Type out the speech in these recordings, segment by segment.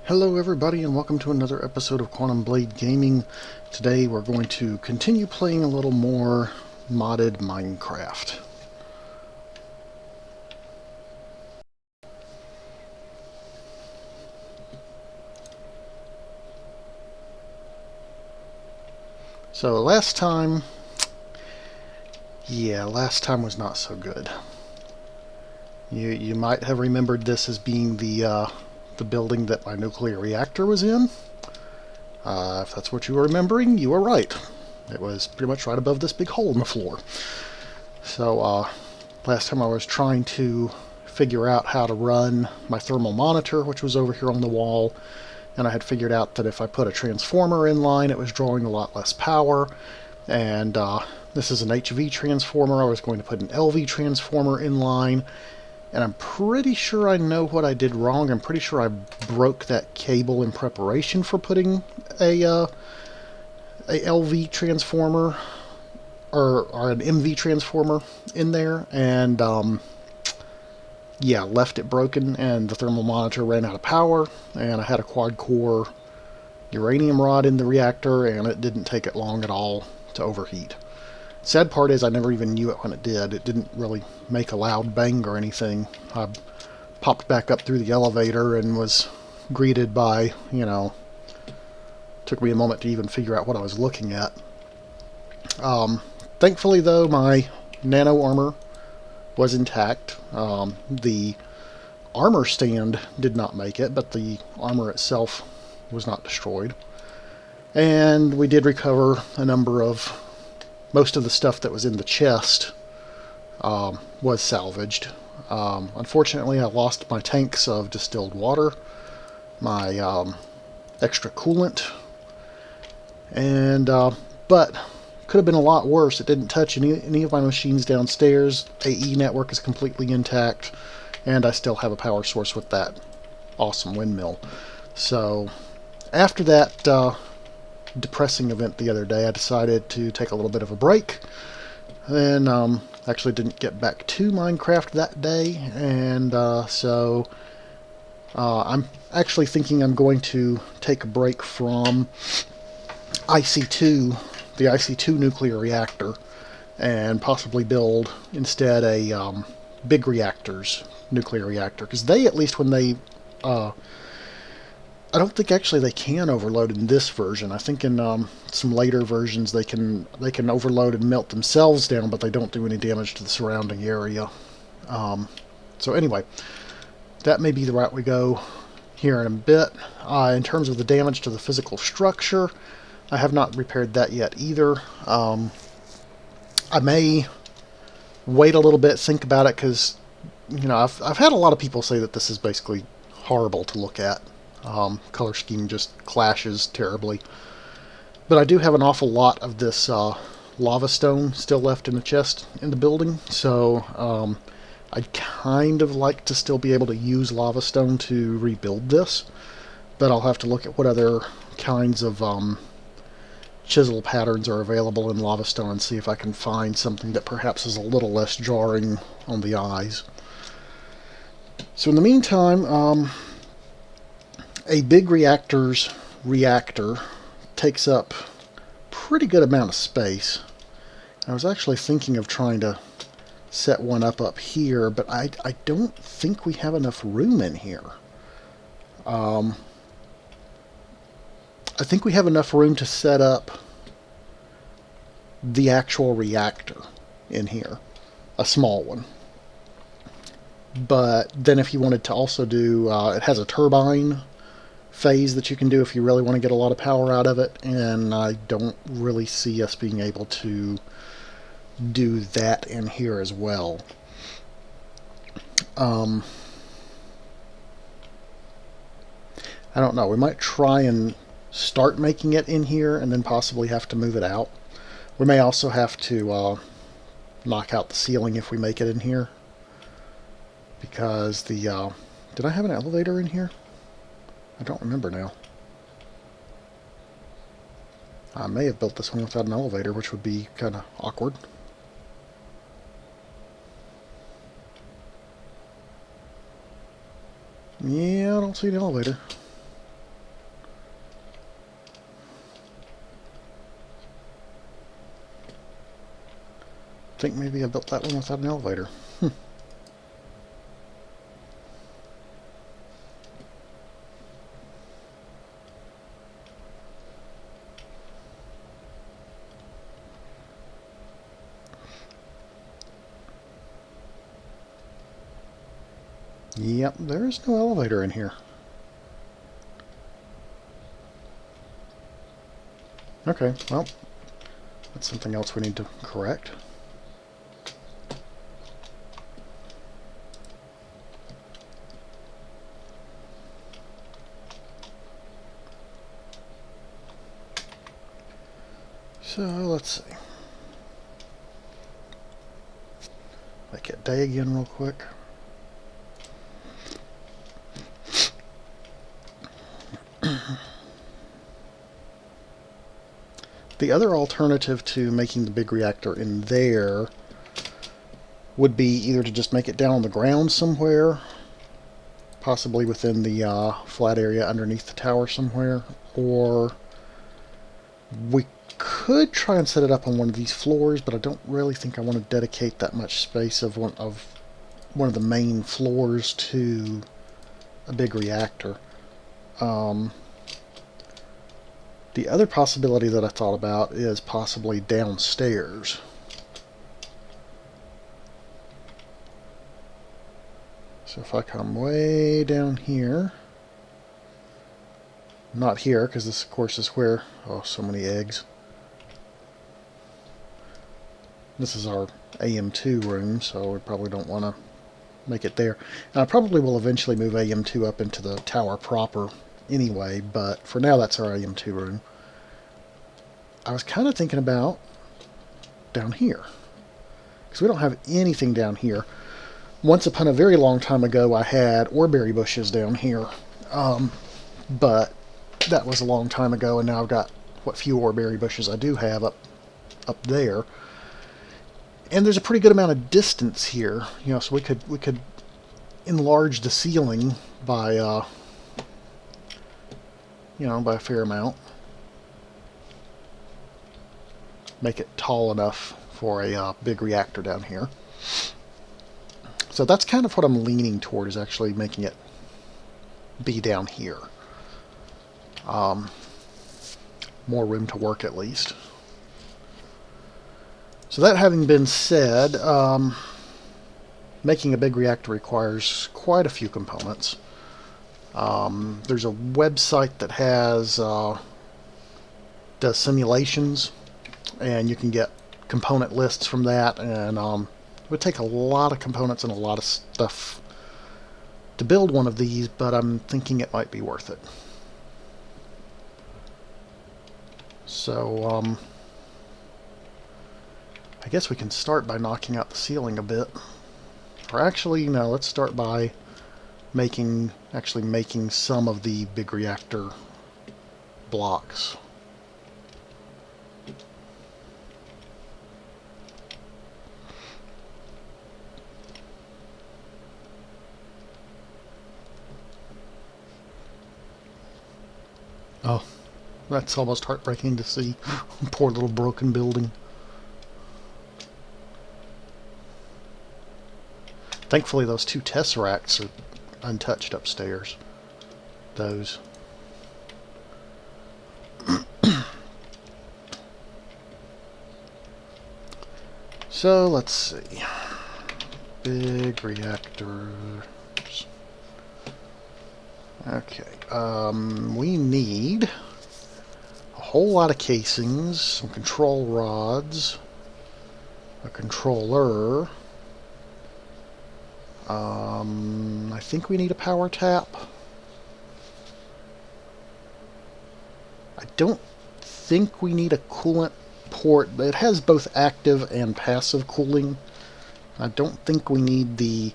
Hello everybody and welcome to another episode of Quantum Blade Gaming. Today we're going to continue playing a little more modded Minecraft. So last time was not so good. You might have remembered this as being the building that my nuclear reactor was in. If that's what you were remembering, you were right. It was pretty much right above this big hole in the floor. So last time I was trying to figure out how to run my thermal monitor, which was over here on the wall, and I had figured out that if I put a transformer in line, it was drawing a lot less power. And this is an HV transformer. I was going to put an LV transformer in line, and I'm pretty sure I know what I did wrong. I'm pretty sure I broke that cable in preparation for putting a LV transformer or an MV transformer in there, and yeah, left it broken, and the thermal monitor ran out of power, and I had a quad-core uranium rod in the reactor, and it didn't take it long at all to overheat. Sad part is I never even knew it when it did. It didn't really make a loud bang or anything. I popped back up through the elevator and was greeted by, took me a moment to even figure out what I was looking at. Thankfully, though, my nano armor was intact. The armor stand did not make it, but the armor itself was not destroyed. And we did recover a number of... most of the stuff that was in the chest was salvaged. Unfortunately, I lost my tanks of distilled water, my extra coolant, and but could have been a lot worse. It didn't touch any of my machines downstairs. AE network is completely intact, and I still have a power source with that awesome windmill. So after that depressing event the other day, I decided to take a little bit of a break. Then actually didn't get back to Minecraft that day, and so I'm actually thinking I'm going to take a break from IC2, the IC2 nuclear reactor, and possibly build instead a big reactors nuclear reactor, because they, at least when they I don't think actually they can overload in this version. I think in some later versions they can overload and melt themselves down, but they don't do any damage to the surrounding area. So anyway, that may be the route we go here in a bit. In terms of the damage to the physical structure, I have not repaired that yet either. I may wait a little bit, think about it, because I've had a lot of people say that this is basically horrible to look at. Color scheme just clashes terribly. But I do have an awful lot of this lava stone still left in the chest in the building, so I'd kind of like to still be able to use lava stone to rebuild this, but I'll have to look at what other kinds of chisel patterns are available in lava stone and see if I can find something that perhaps is a little less jarring on the eyes. So in the meantime, a big reactor takes up a pretty good amount of space. I was actually thinking of trying to set one up here, but I don't think we have enough room in here. I think we have enough room to set up the actual reactor in here, a small one. But then if you wanted to also do, it has a turbine phase that you can do if you really want to get a lot of power out of it, and I don't really see us being able to do that in here as well. I don't know, we might try and start making it in here and then possibly have to move it out. We may also have to knock out the ceiling if we make it in here, because the did I have an elevator in here? I don't remember now. I may have built this one without an elevator, which would be kind of awkward. Yeah, I don't see an elevator. think maybe I built that one without an elevator. Yep, there is no elevator in here. Okay, well, that's something else we need to correct. So, let's see. Make it day again real quick. The other alternative to making the big reactor in there would be either to just make it down on the ground somewhere, possibly within the flat area underneath the tower somewhere, or we could try and set it up on one of these floors, but I don't really think I want to dedicate that much space of one of the main floors to a big reactor. The other possibility that I thought about is possibly downstairs. So if I come way down here, not here, because this of course is where, oh, so many eggs. This is our AM2 room, so we probably don't want to make it there. And I probably will eventually move AM2 up into the tower proper anyway, but for now that's our AM2 room. I was kind of thinking about down here, because we don't have anything down here. Once upon a very long time ago I had oreberry bushes down here, but that was a long time ago, and now I've got what few oreberry bushes I do have up there. And there's a pretty good amount of distance here, you know, so we could enlarge the ceiling by by a fair amount. Make it tall enough for a big reactor down here. So that's kind of what I'm leaning toward, is actually making it be down here. More room to work at least. So that having been said, making a big reactor requires quite a few components. There's a website that does simulations, and you can get component lists from that, and it would take a lot of components and a lot of stuff to build one of these, but I'm thinking it might be worth it. So I guess we can start by knocking out the ceiling a bit. Or actually, no, let's start by making some of the big reactor blocks. Oh, that's almost heartbreaking to see. Poor little broken building. Thankfully, those two tesseracts are untouched upstairs. Those. So, let's see. Big reactors. Okay. We need a whole lot of casings, some control rods, a controller. I think we need a power tap. I don't think we need a coolant port. It has both active and passive cooling. I don't think we need the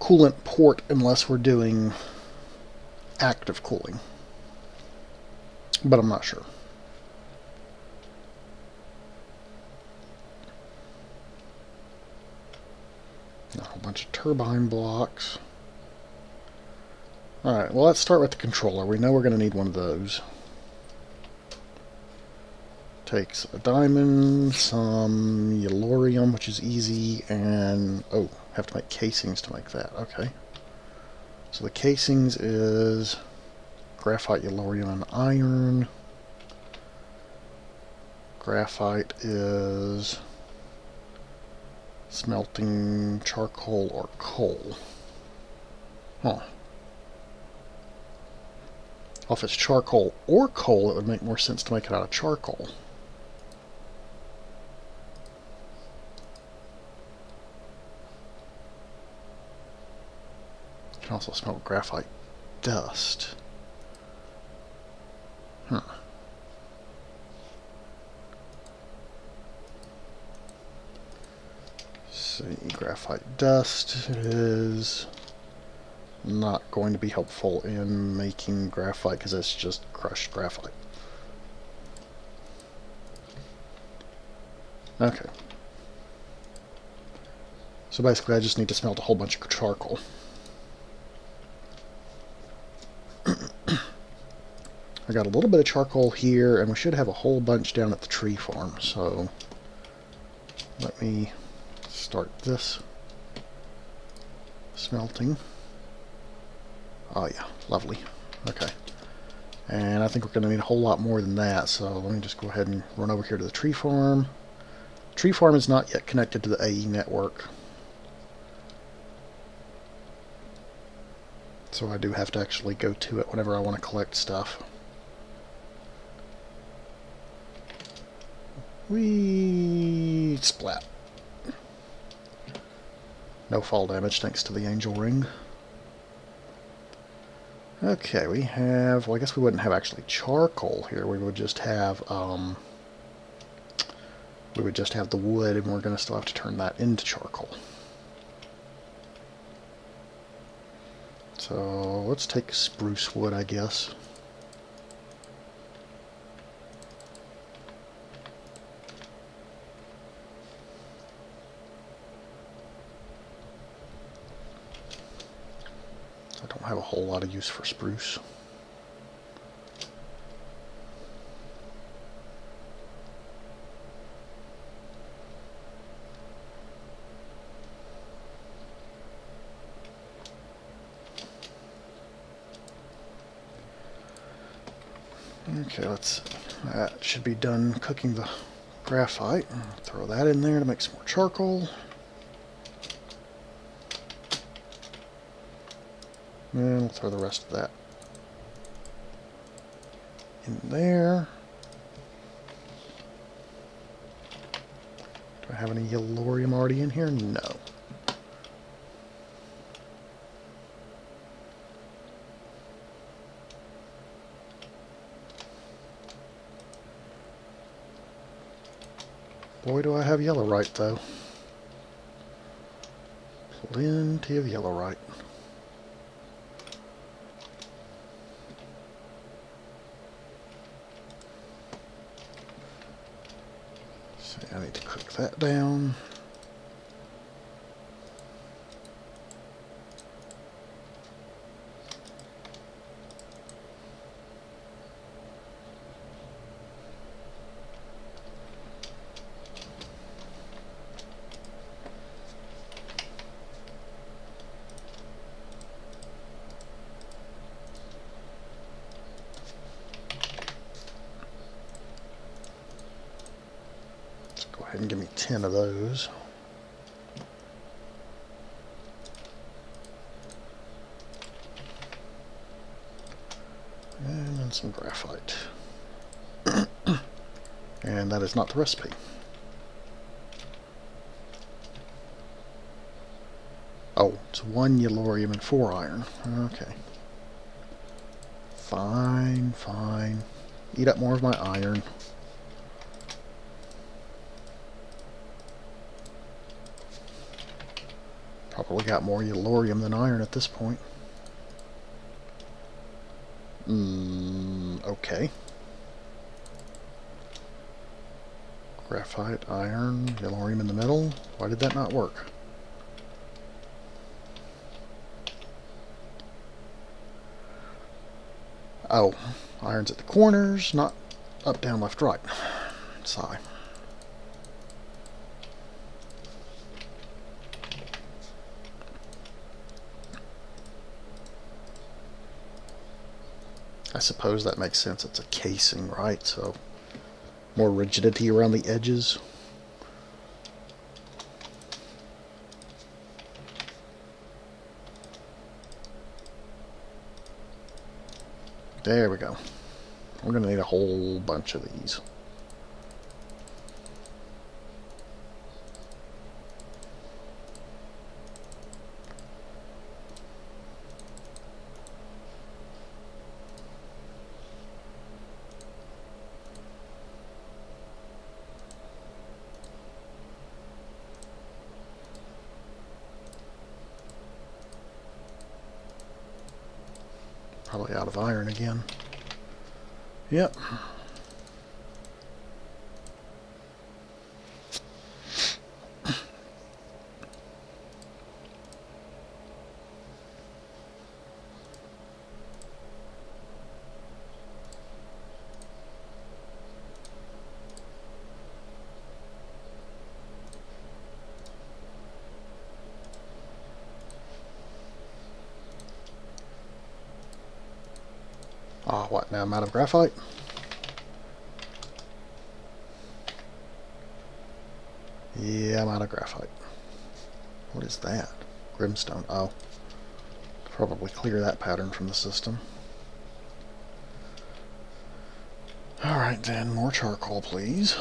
coolant port unless we're doing active cooling. But I'm not sure. A whole bunch of turbine blocks. Alright, well, let's start with the controller. We know we're going to need one of those. Takes a diamond, some yellorium, which is easy, and oh, have to make casings to make that. Okay. So the casings is graphite, yellorium, and iron. Graphite is smelting charcoal or coal. Huh. Well, if it's charcoal or coal, it would make more sense to make it out of charcoal. You can also smelt graphite dust. Huh. See, graphite dust is not going to be helpful in making graphite because it's just crushed graphite. Okay. So basically I just need to smelt a whole bunch of charcoal. I got a little bit of charcoal here, and we should have a whole bunch down at the tree farm, so let me start this smelting. Oh yeah, lovely. Okay. And I think we're going to need a whole lot more than that, so let me just go ahead and run over here to the tree farm. Tree farm is not yet connected to the AE network, so I do have to actually go to it whenever I want to collect stuff. Whee! Splat. No fall damage thanks to the angel ring. Okay, we have, well, I guess we wouldn't have actually charcoal here. We would just have the wood, and we're going to still have to turn that into charcoal. So let's take spruce wood, I guess. I don't have a whole lot of use for spruce. Okay, that should be done cooking the graphite. Throw that in there to make some more charcoal. And we'll throw the rest of that in there. Do I have any yellorium already in here? No. Boy, do I have yellorite, though. Plenty of yellorite. So I need to cook that down. Go ahead and give me 10 of those. And then some graphite. And that is not the recipe. Oh, it's 1 yellorium and 4 iron. Okay. Fine, fine. Eat up more of my iron. Probably got more yellorium than iron at this point. Okay. Graphite, iron, yellorium in the middle. Why did that not work? Oh, iron's at the corners, not up, down, left, right. Sigh. I suppose that makes sense. It's a casing, right? So more rigidity around the edges. There we go. We're going to need a whole bunch of these. Probably out of iron again. Yep. Ah, what now? I'm out of graphite? Yeah, I'm out of graphite. What is that? Grimstone. Oh. Probably clear that pattern from the system. Alright then, more charcoal, please.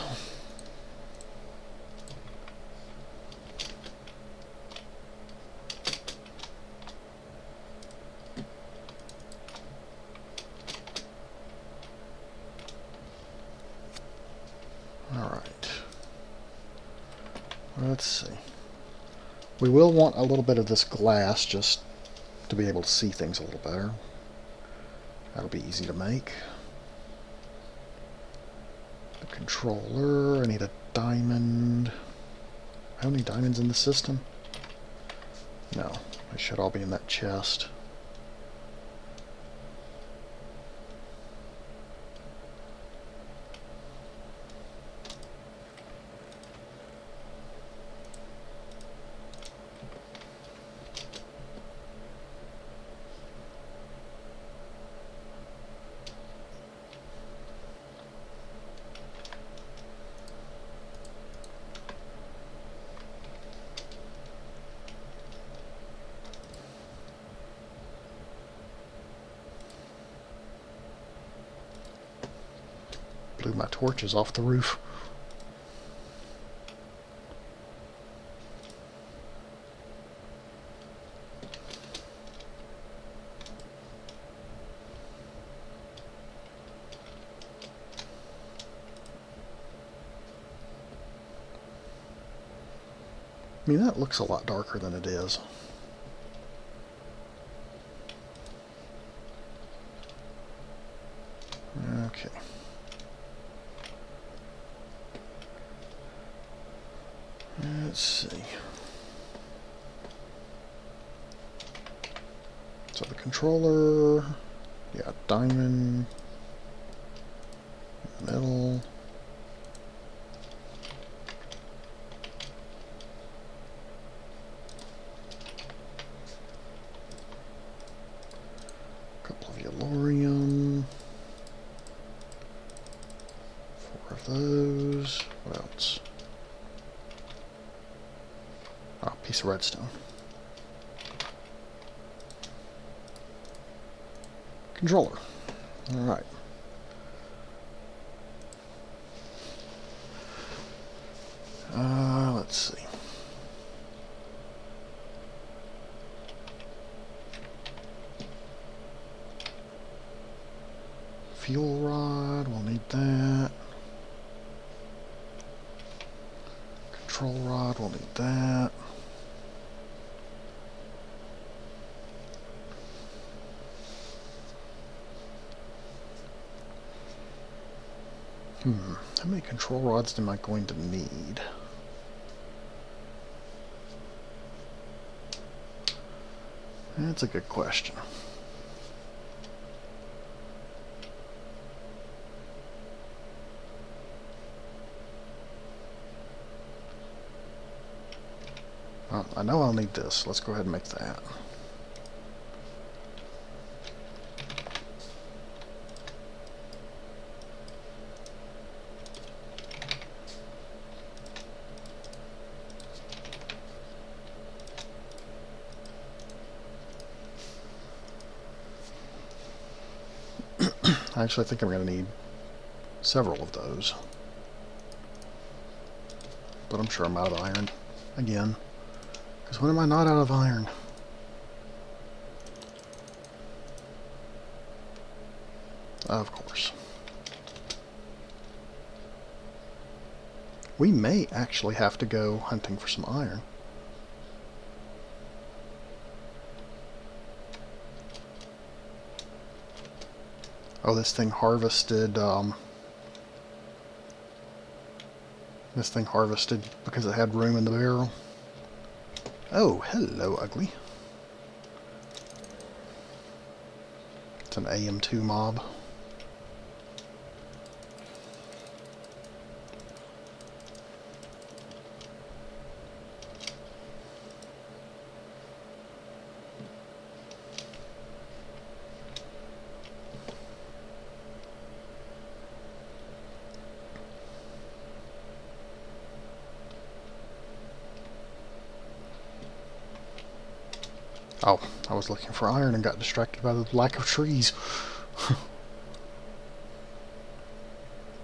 Alright. Let's see. We will want a little bit of this glass just to be able to see things a little better. That'll be easy to make. The controller, I need a diamond. How many diamonds in the system? No, they should all be in that chest. Blew my torches off the roof. I mean, that looks a lot darker than it is. Okay. Let's see. So the controller, yeah, diamond, metal. Couple of yellorium. 4 of those. What else? Oh, piece of redstone. Controller. Alright. Let's see. Fuel rod, we'll need that. Control rod, we'll need that. How many control rods am I going to need? That's a good question. I know I'll need this. Let's go ahead and make that. Actually, I think I'm going to need several of those. But I'm sure I'm out of iron again. Because when am I not out of iron? Of course. We may actually have to go hunting for some iron. Oh, this thing harvested, because it had room in the barrel. Oh, hello, ugly. It's an AM2 mob. Oh, I was looking for iron and got distracted by the lack of trees.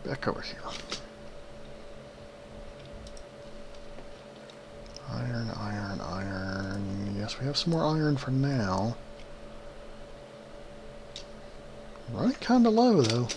Back over here. Iron, iron, iron. Yes, we have some more iron for now. Running kinda low, though.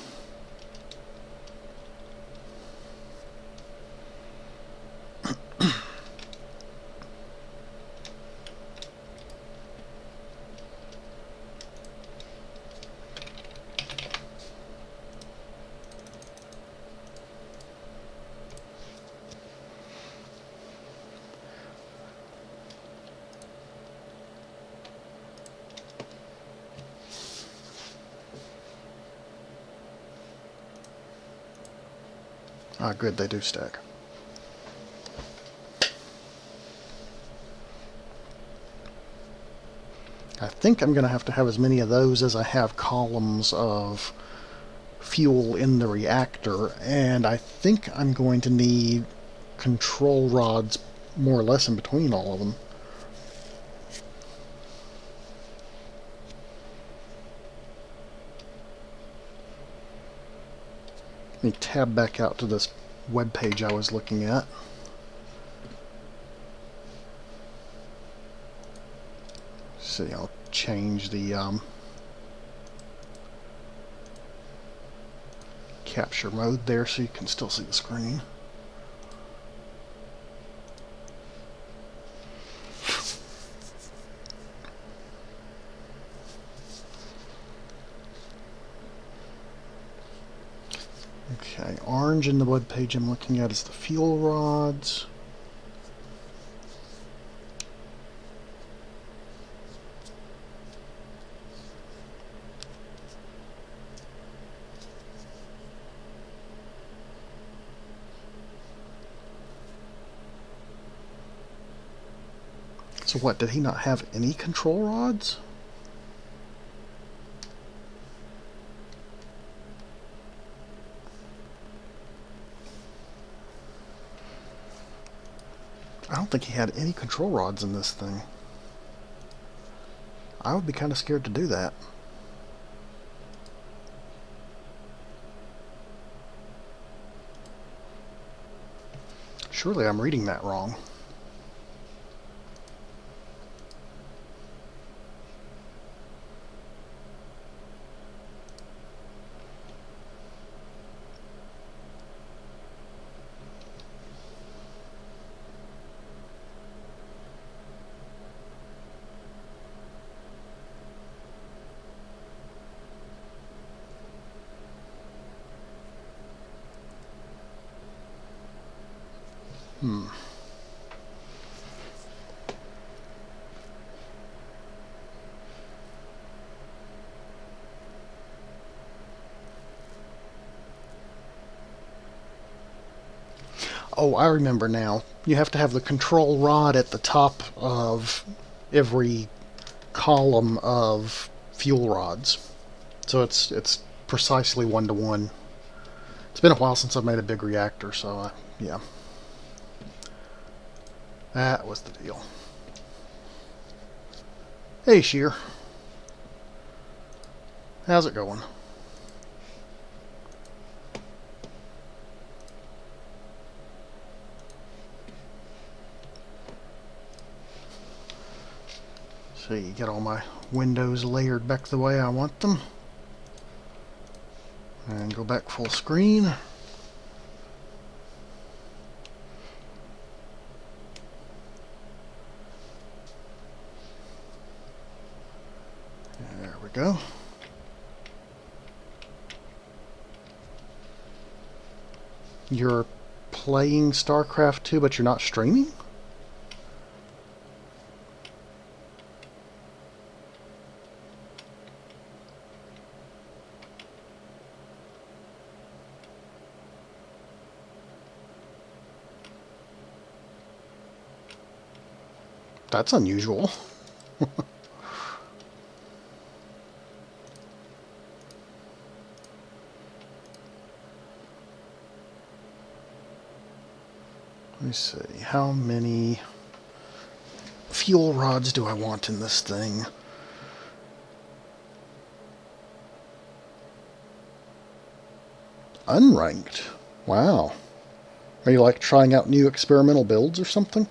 Ah, good, they do stack. I think I'm going to have as many of those as I have columns of fuel in the reactor, and I think I'm going to need control rods more or less in between all of them. Let me tab back out to this web page I was looking at. See, I'll change the capture mode there so you can still see the screen. Okay, orange in the web page I'm looking at is the fuel rods. So what, did he not have any control rods? I don't think he had any control rods in this thing. I would be kind of scared to do that. Surely I'm reading that wrong. Oh, I remember now. You have to have the control rod at the top of every column of fuel rods. So it's precisely 1-to-1. It's been a while since I've made a big reactor, so yeah. That was the deal. Hey, Sheer. How's it going? See, get all my windows layered back the way I want them. And go back full screen. There we go. You're playing StarCraft 2, but you're not streaming? That's unusual. Let me see, how many fuel rods do I want in this thing? Unranked. Wow. Are you like trying out new experimental builds or something?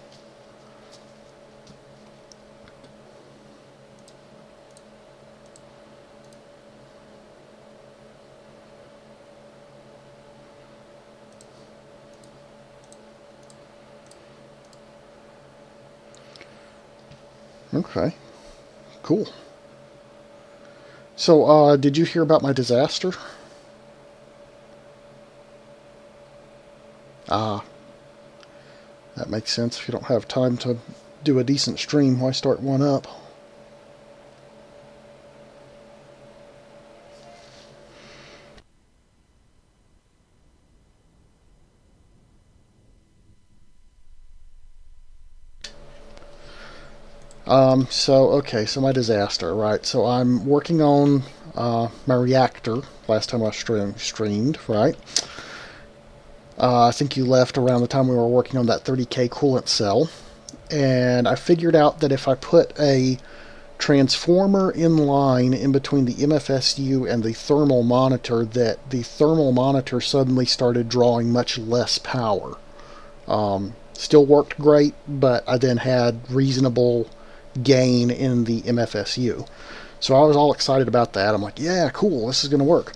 Okay. Cool. So, did you hear about my disaster? Ah, that makes sense. If you don't have time to do a decent stream, why start one up? So my disaster, right? So I'm working on my reactor. Last time I streamed, right? I think you left around the time we were working on that 30K coolant cell. And I figured out that if I put a transformer in line in between the MFSU and the thermal monitor, that the thermal monitor suddenly started drawing much less power. Still worked great, but I then had reasonable gain in the MFSU. So I was all excited about that. I'm like, yeah, cool, this is going to work.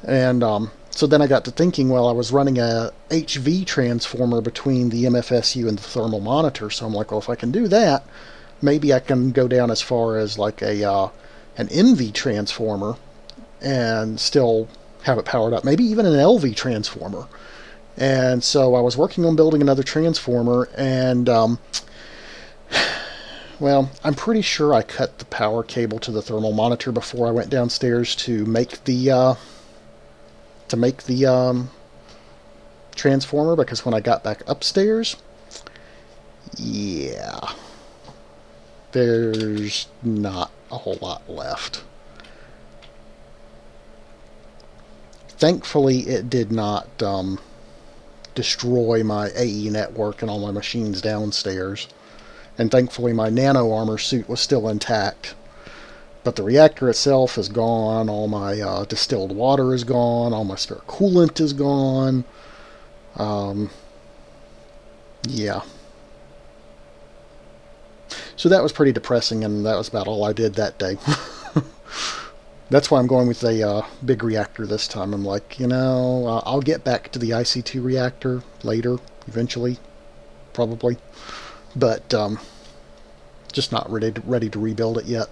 And so then I got to thinking, well, I was running a HV transformer between the MFSU and the thermal monitor. So I'm like, well, if I can do that, maybe I can go down as far as like an MV transformer and still have it powered up. Maybe even an LV transformer. And so I was working on building another transformer, and well, I'm pretty sure I cut the power cable to the thermal monitor before I went downstairs to make the transformer, because when I got back upstairs, yeah, there's not a whole lot left. Thankfully, it did not destroy my AE network and all my machines downstairs. And thankfully my nano armor suit was still intact. But the reactor itself is gone, all my distilled water is gone, all my spare coolant is gone. Yeah. So that was pretty depressing, and that was about all I did that day. That's why I'm going with a big reactor this time. I'm like, I'll get back to the IC2 reactor later, eventually, probably. But just not ready to rebuild it yet.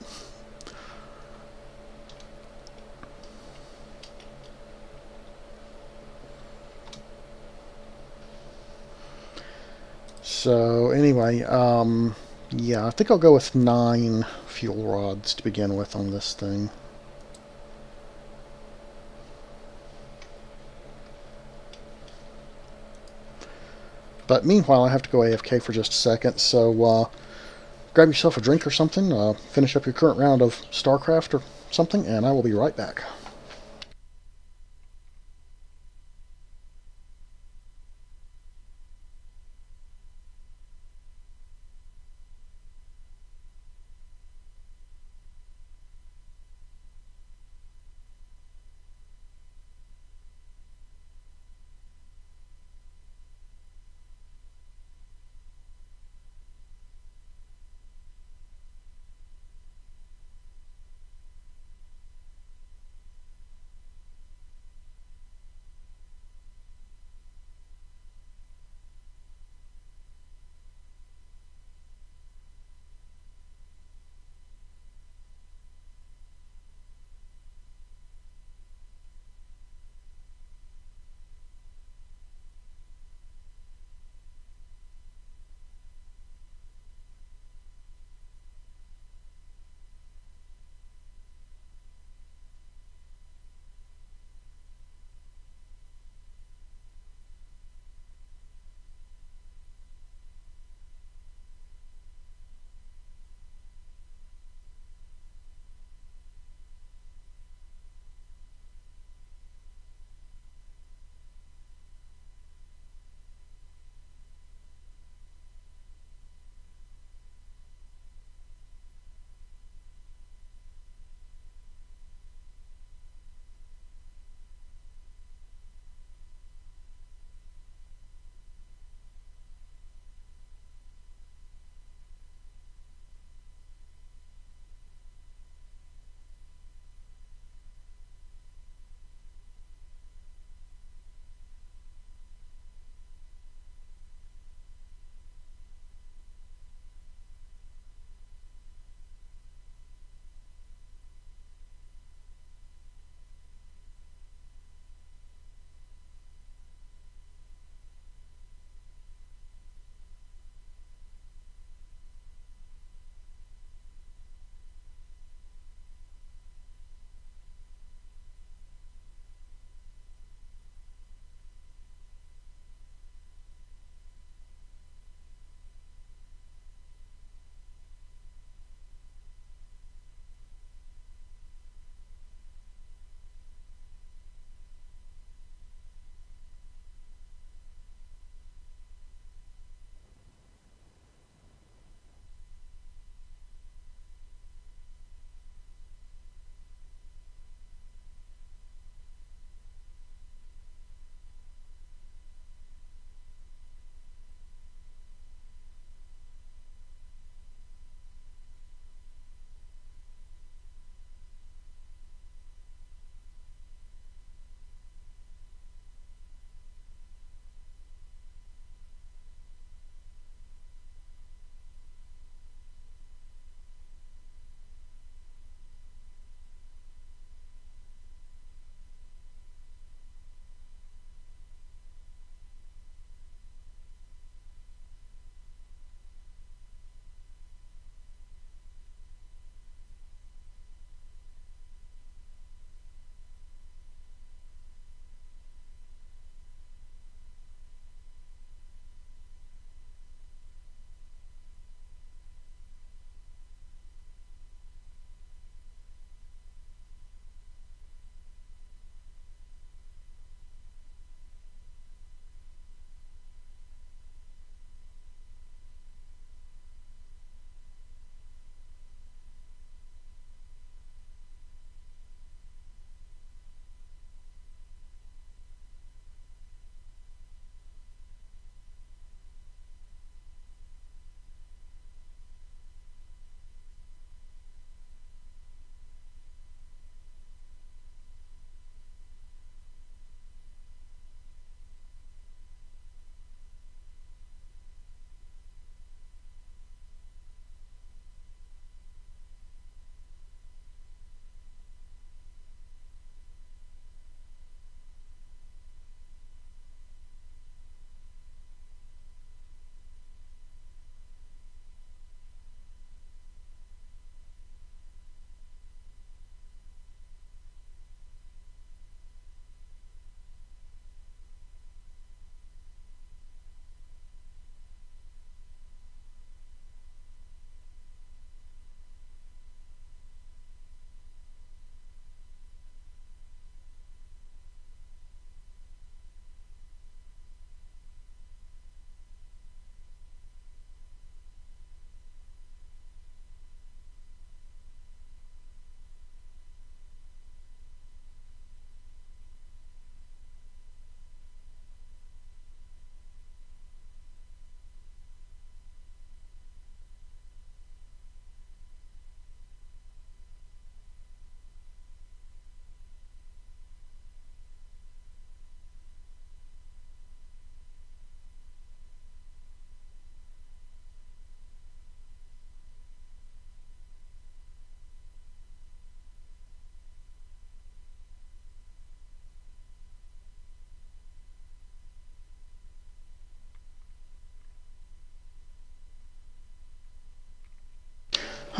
So anyway, yeah, I think I'll go with 9 fuel rods to begin with on this thing. But meanwhile, I have to go AFK for just a second, so grab yourself a drink or something, finish up your current round of StarCraft or something, and I will be right back.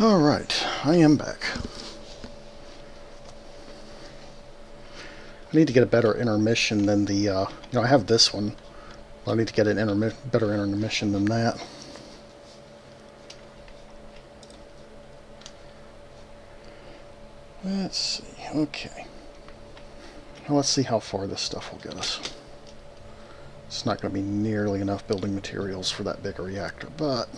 Alright, I am back. I need to get a better intermission than the, I have this one. I need to get an better intermission than that. Let's see, okay. Well, let's see how far this stuff will get us. It's not going to be nearly enough building materials for that big a reactor, but...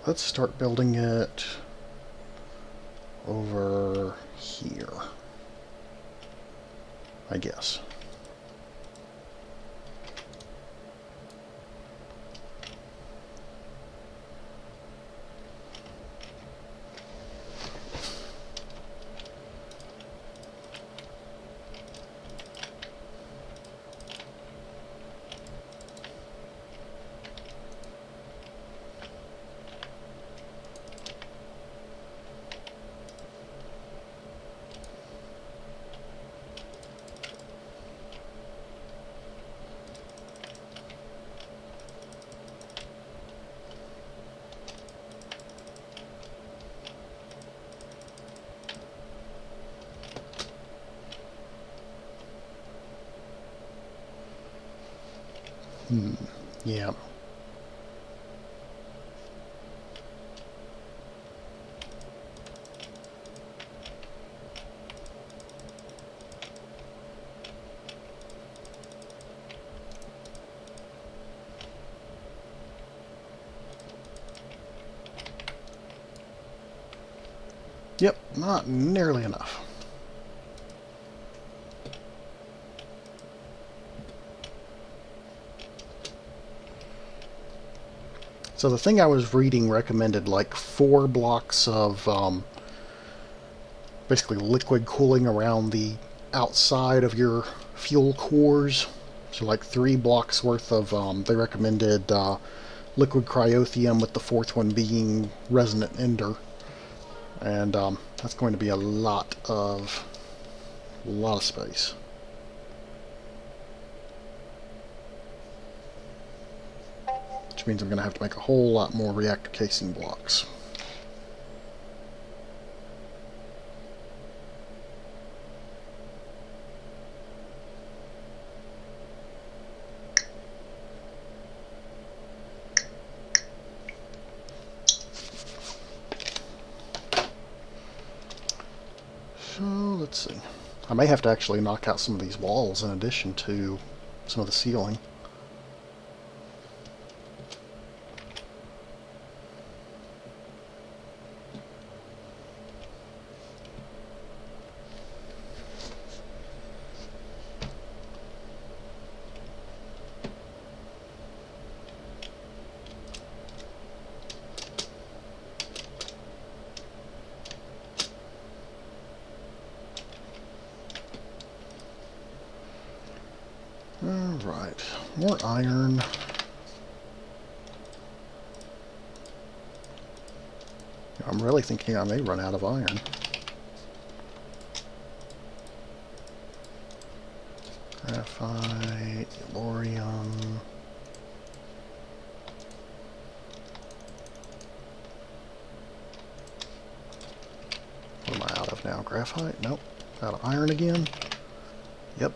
let's start building it over here, I guess. Yeah. Yep, not nearly enough. So the thing I was reading recommended like 4 blocks of basically liquid cooling around the outside of your fuel cores. So like 3 blocks worth of, they recommended liquid cryotheum, with the 4th one being resonant ender. And that's going to be a lot of space. Which means I'm going to have to make a whole lot more reactor casing blocks. So let's see. I may have to actually knock out some of these walls in addition to some of the ceiling. Alright, more iron. I'm really thinking I may run out of iron. Graphite, yellorium. What am I out of now? Graphite? Nope. Out of iron again? Yep.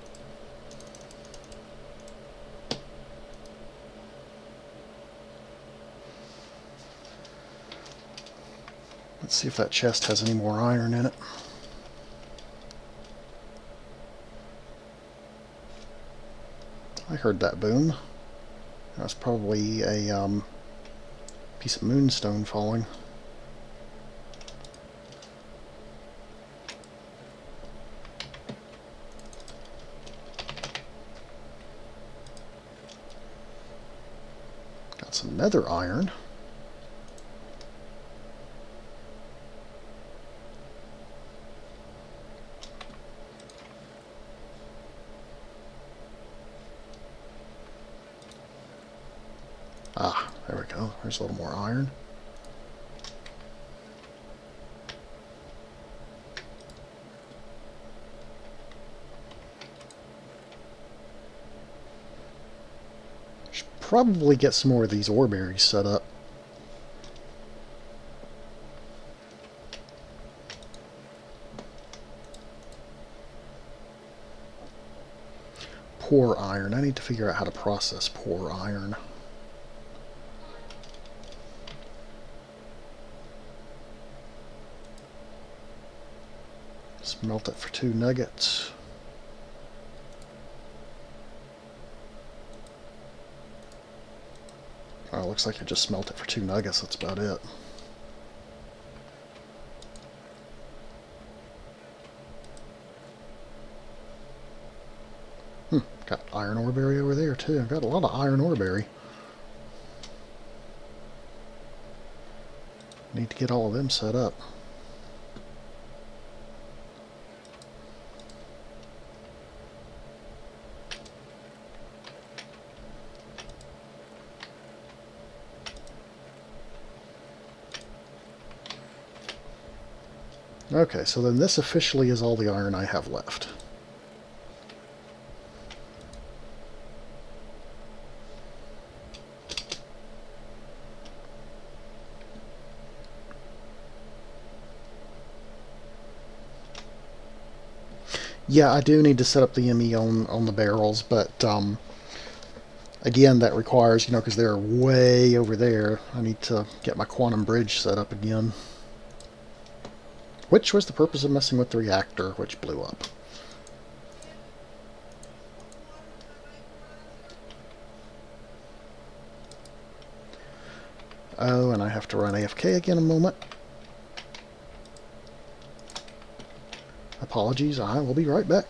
Let's see if that chest has any more iron in it. I heard that boom. That was probably a piece of moonstone falling. Got some nether iron. Ah, there we go. There's a little more iron. Should probably get some more of these ore berries set up. Poor iron. I need to figure out how to process poor iron. Smelt it for 2 nuggets. Oh, looks like I just smelt it for 2 nuggets. That's about it. Got iron ore berry over there too. I've got a lot of iron ore berry. Need to get all of them set up. Okay, so then this officially is all the iron I have left. Yeah, I do need to set up the ME on the barrels, but again, that requires, because they're way over there, I need to get my quantum bridge set up again. Which was the purpose of messing with the reactor, which blew up. Oh, and I have to run AFK again a moment. Apologies, I will be right back.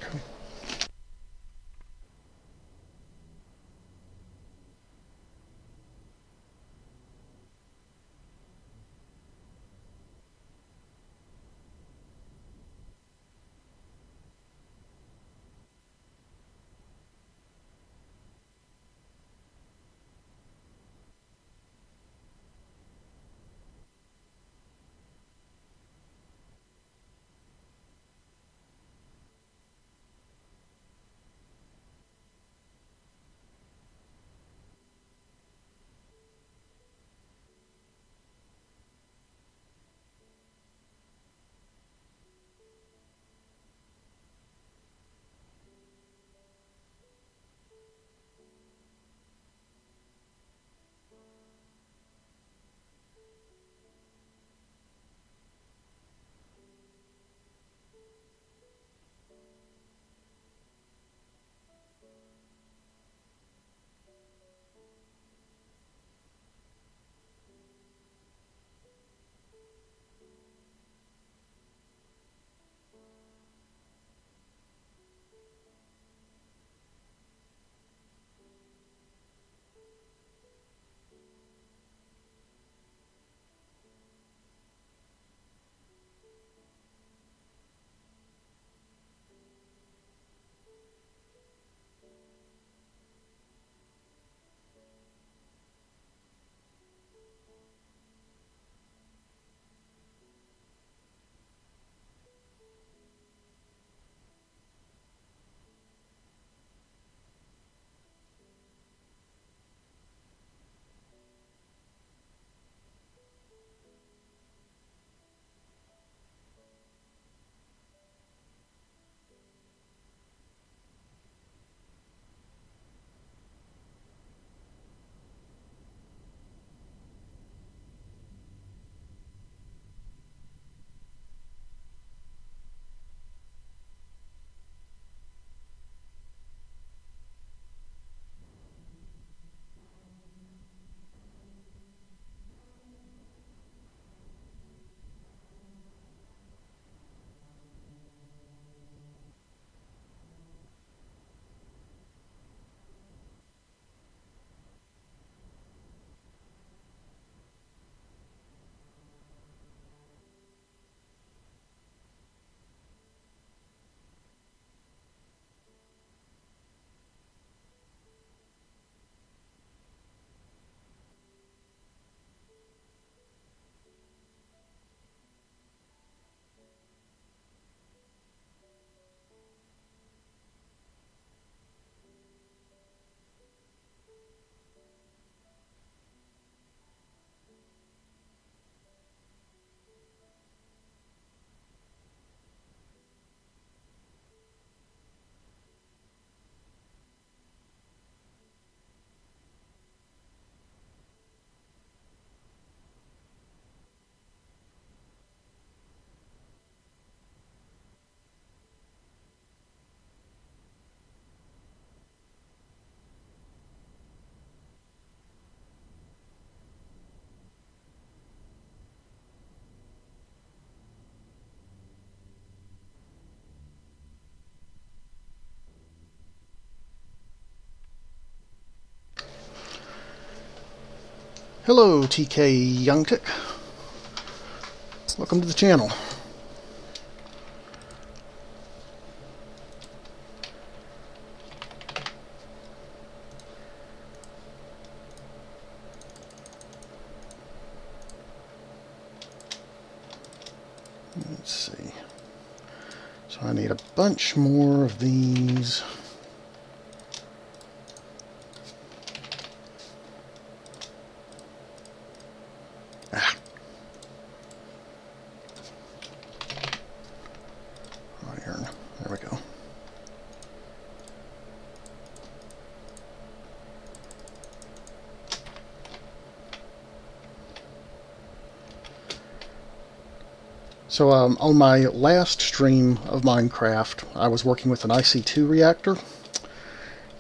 Hello, TK Youngtick. Welcome to the channel. Let's see. So I need a bunch more of these. Iron. There we go. So on my last stream of Minecraft, I was working with an IC2 reactor,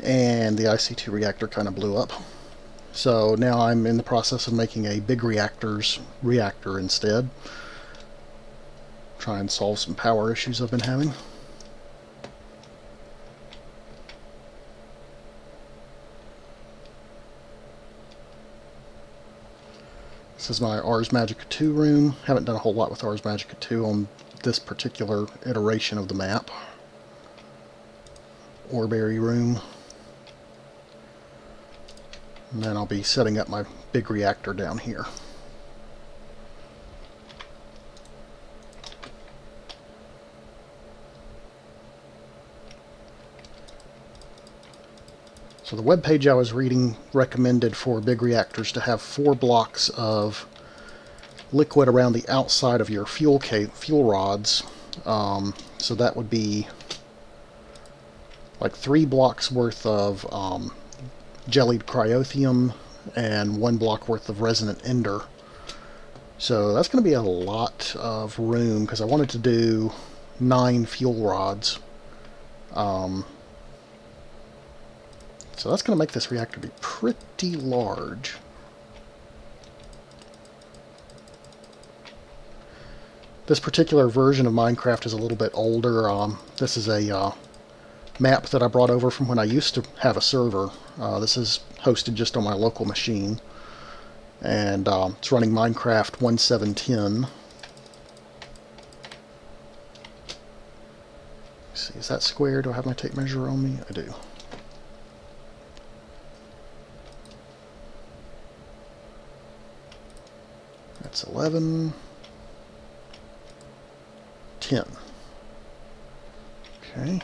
and the IC2 reactor kind of blew up. So now I'm in the process of making a big reactor instead. Try and solve some power issues I've been having. This is my Ars Magica 2 room. Haven't done a whole lot with Ars Magica 2 on this particular iteration of the map. Oreberry room. And then I'll be setting up my big reactor down here. So the web page I was reading recommended for big reactors to have 4 blocks of liquid around the outside of your fuel rods. So that would be like 3 blocks worth of jellied cryotheum and 1 block worth of resonant ender. So that's going to be a lot of room because I wanted to do 9 fuel rods. So that's going to make this reactor be pretty large. This particular version of Minecraft is a little bit older. This is a map that I brought over from when I used to have a server. This is hosted just on my local machine. And it's running Minecraft 1.7.10. Let's see, is that square? Do I have my tape measure on me? I do. That's 11, 10. Okay.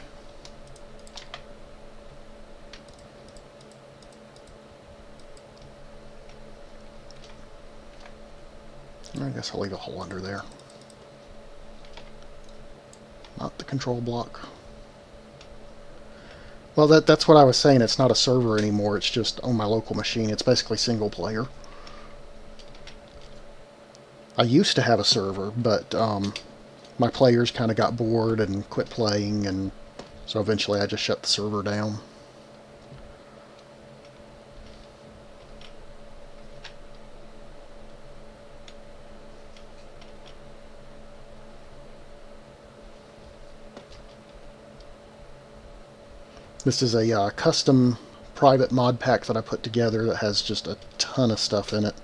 I guess I'll leave a hole under there. Not the control block. Well, that's what I was saying. It's not a server anymore. It's just on my local machine. It's basically single player. I used to have a server, but my players kind of got bored and quit playing, and so eventually I just shut the server down. This is a custom private mod pack that I put together that has just a ton of stuff in it.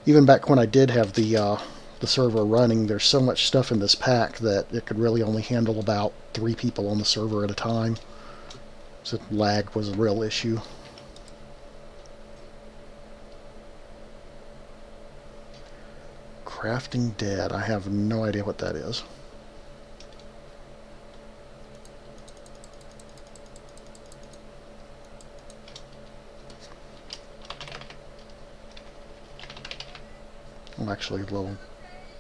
Even back when I did have the server running, there's so much stuff in this pack that it could really only handle about 3 people on the server at a time. So lag was a real issue. Crafting Dead. I have no idea what that is. I'm actually a little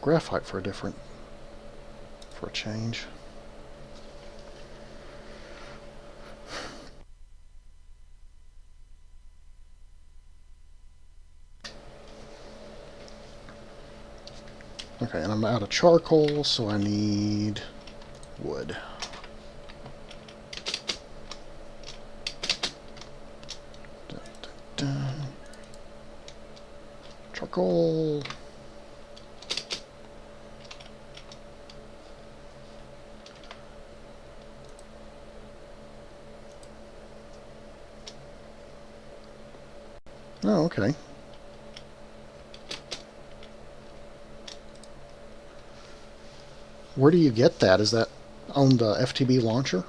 graphite for a change. Okay, and I'm out of charcoal, so I need wood. Dun, dun, dun. Charcoal. Oh, okay. Where do you get that? Is that on the FTB launcher?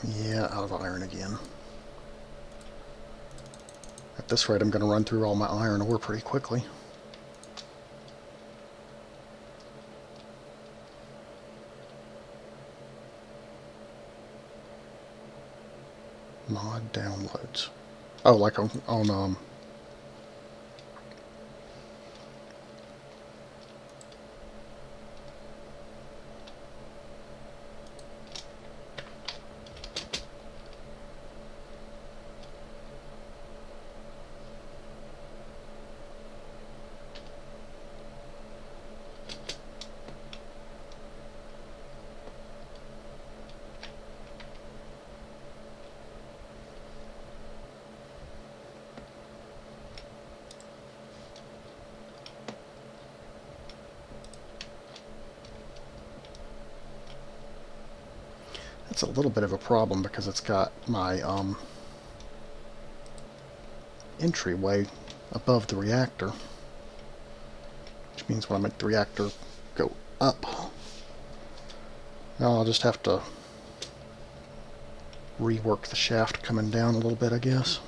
Yeah, out of iron again. At this rate, I'm going to run through all my iron ore pretty quickly. Mod downloads. Oh, like on That's a little bit of a problem because it's got my entryway above the reactor, which means when I make the reactor go up, now I'll just have to rework the shaft coming down a little bit, I guess.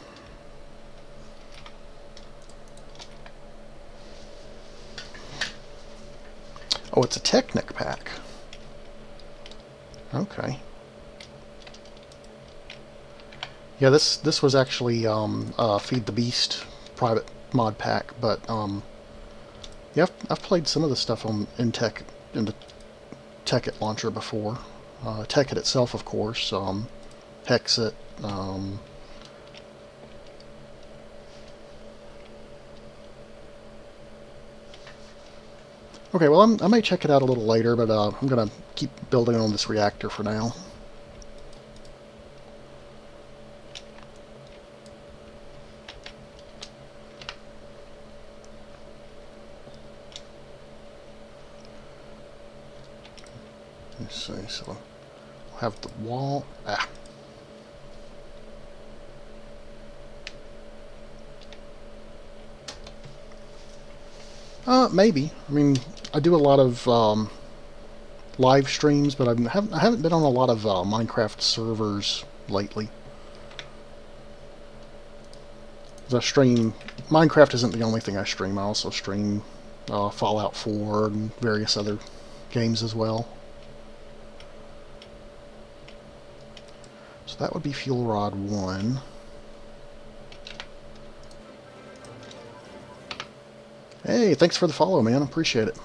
Oh, it's a Technic pack. Okay. Yeah, this was actually Feed the Beast private mod pack, but yeah, I've played some of the stuff in the Tekkit launcher before. Tekkit itself, of course, Hexit. Okay, well, I may check it out a little later, but I'm gonna keep building on this reactor for now. Let's see, so we'll have the wall. Maybe. I mean, I do a lot of live streams, but I haven't been on a lot of Minecraft servers lately. I stream Minecraft isn't the only thing I stream. I also stream Fallout 4 and various other games as well. So that would be Fuel Rod 1. Hey, thanks for the follow, man. Appreciate it.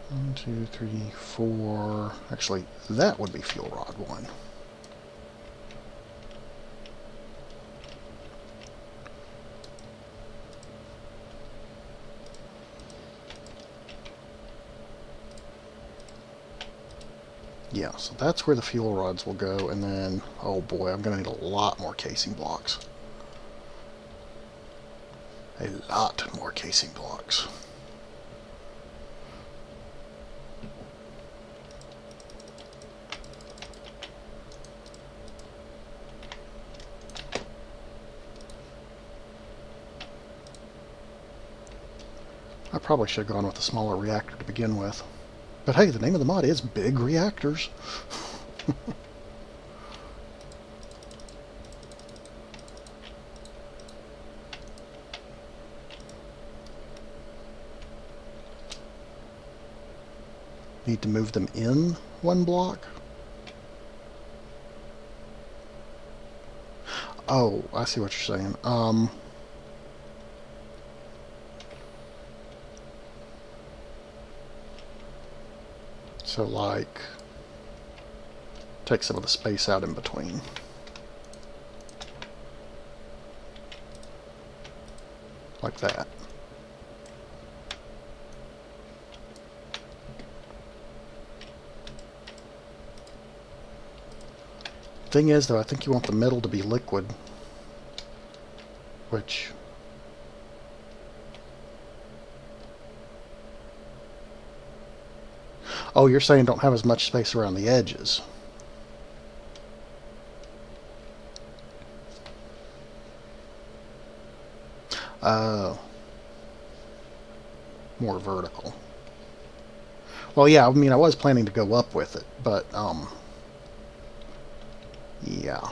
1, 2, 3, 4. Actually, that would be Fuel Rod 1. Yeah, so that's where the fuel rods will go, and then, oh boy, I'm going to need a lot more casing blocks. A lot more casing blocks. I probably should have gone with a smaller reactor to begin with. But hey, the name of the mod is Big Reactors. Need to move them in one block? Oh, I see what you're saying. So, like, take some of the space out in between. Like that. Thing is, though, I think you want the middle to be liquid, which... Oh, you're saying don't have as much space around the edges. More vertical. Well, yeah, I mean, I was planning to go up with it, but, yeah.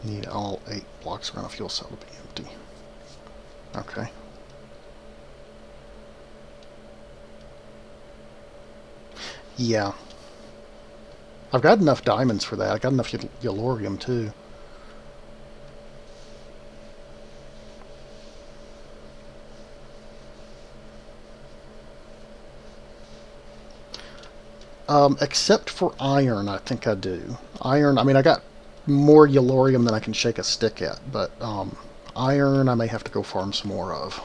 Need all 8 blocks around a fuel cell to be empty. Okay. Yeah. I've got enough diamonds for that. I got enough yellorium too. Except for iron, I think I do. Iron, I mean, I got more yellorium than I can shake a stick at, but iron I may have to go farm some more of.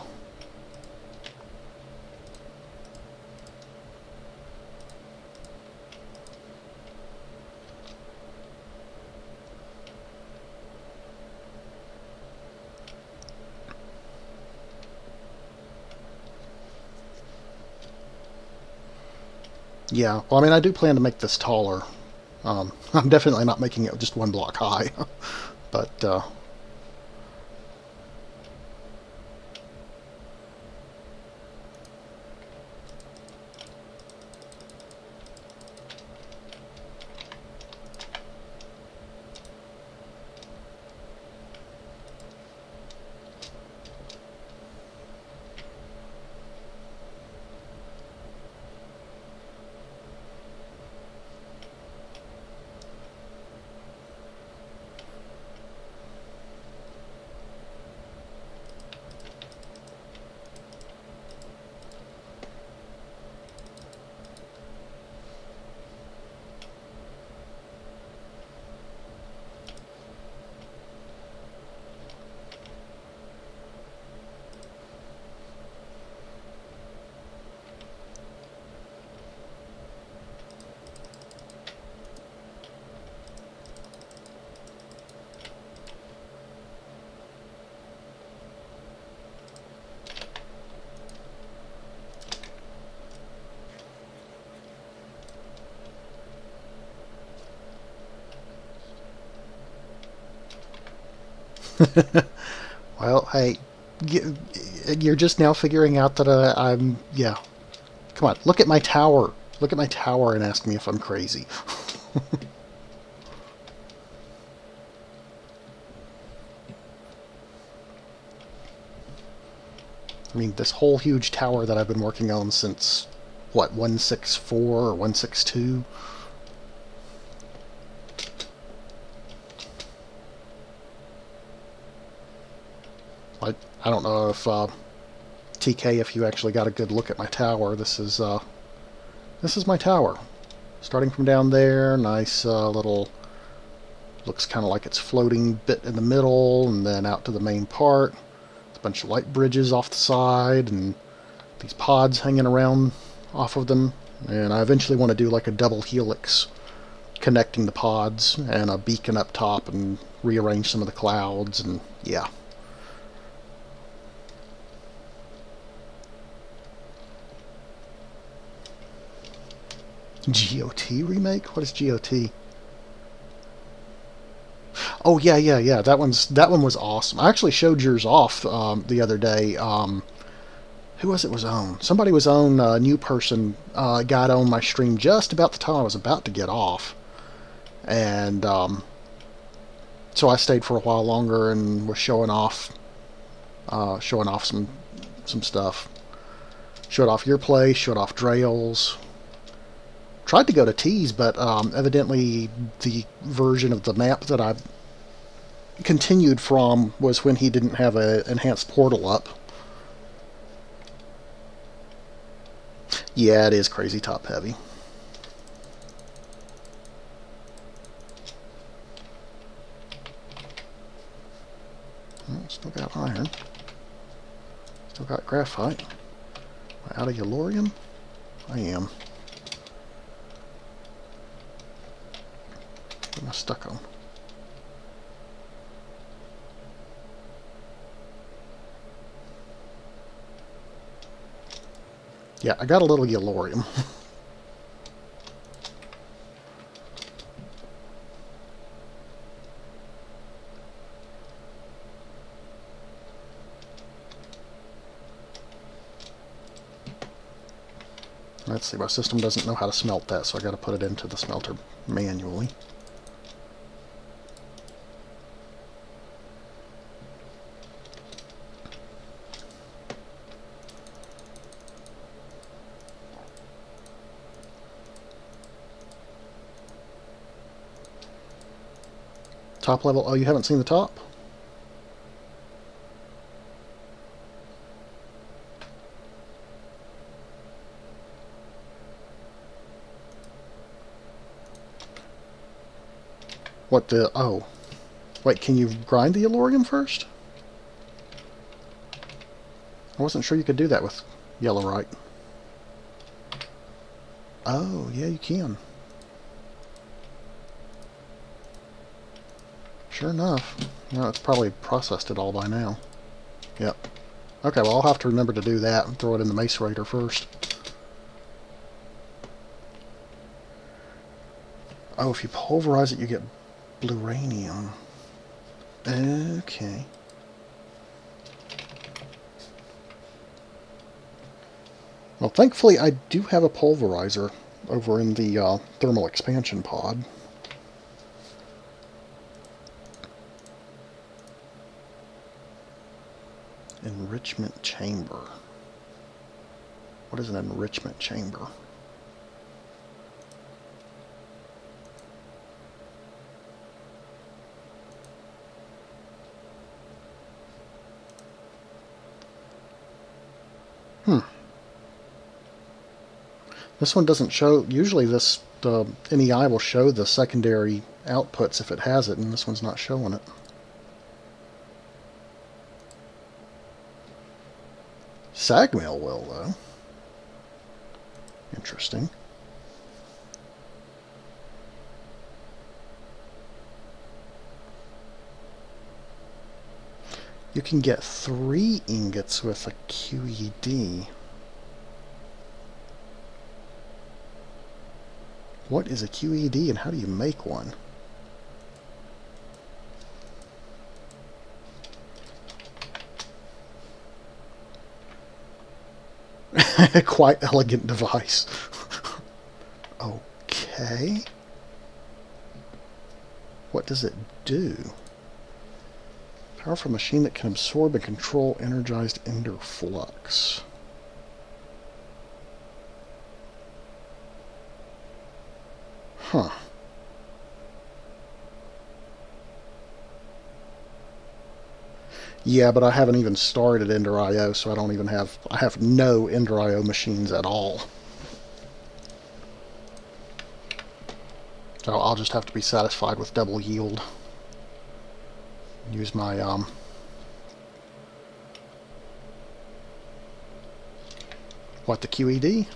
Yeah, well, I mean, I do plan to make this taller. I'm definitely not making it just 1 block high, but well, hey, you're just now figuring out that I'm, yeah. Come on, look at my tower. Look at my tower and ask me if I'm crazy. I mean, this whole huge tower that I've been working on since, what, 164 or 162? I don't know if, TK, if you actually got a good look at my tower. This is my tower. Starting from down there, nice little, looks kind of like it's floating bit in the middle, and then out to the main part. A bunch of light bridges off the side, and these pods hanging around off of them. And I eventually want to do like a double helix connecting the pods, and a beacon up top, and rearrange some of the clouds, and yeah. GOT remake? What is GOT? Oh yeah. That one was awesome. I actually showed yours off the other day. Who was on? Somebody was on. A new person got on my stream just about the time I was about to get off, and So I stayed for a while longer and was showing off some stuff. Showed off your place, showed off Drail's. Tried to go to T's, but evidently the version of the map that I continued from was when he didn't have an enhanced portal up. Yeah, it is crazy top heavy. Still got iron. Still got graphite. Am I out of Yellorium? I am. What am I stuck on? Yeah, I got a little Yellorium. Let's see, my system doesn't know how to smelt that, so I got to put it into the smelter manually. Top level, oh, you haven't seen the top? What the... oh. Wait, can you grind the Yellorium first? I wasn't sure you could do that with Yellorite. Oh, yeah, you can. Sure enough. No, it's probably processed it all by now. Yep. Okay, well, I'll have to remember to do that and throw it in the Macerator first. Oh, if you pulverize it, you get Bluranium. Okay. Well, thankfully, I do have a pulverizer over in the thermal expansion pod. Enrichment chamber. What is an enrichment chamber? This one doesn't show. Usually the NEI will show the secondary outputs if it has it, and this one's not showing it. Sagmail will, though. Interesting. You can get 3 ingots with a QED. What is a QED and how do you make one? Quite elegant device. Okay. What does it do? Powerful machine that can absorb and control energized ender flux. Huh. Yeah, but I haven't even started Ender IO, so I don't even have... I have no Ender IO machines at all. So I'll just have to be satisfied with double yield. Use my, what, the QED?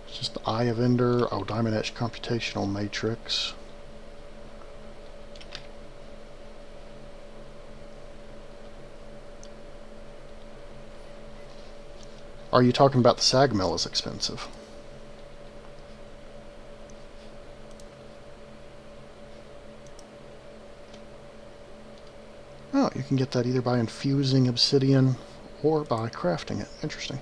It's just the Eye of Ender. Oh, Diamond Etched Computational Matrix. Are you talking about the SAG mill is expensive? Oh, you can get that either by infusing obsidian or by crafting it. Interesting.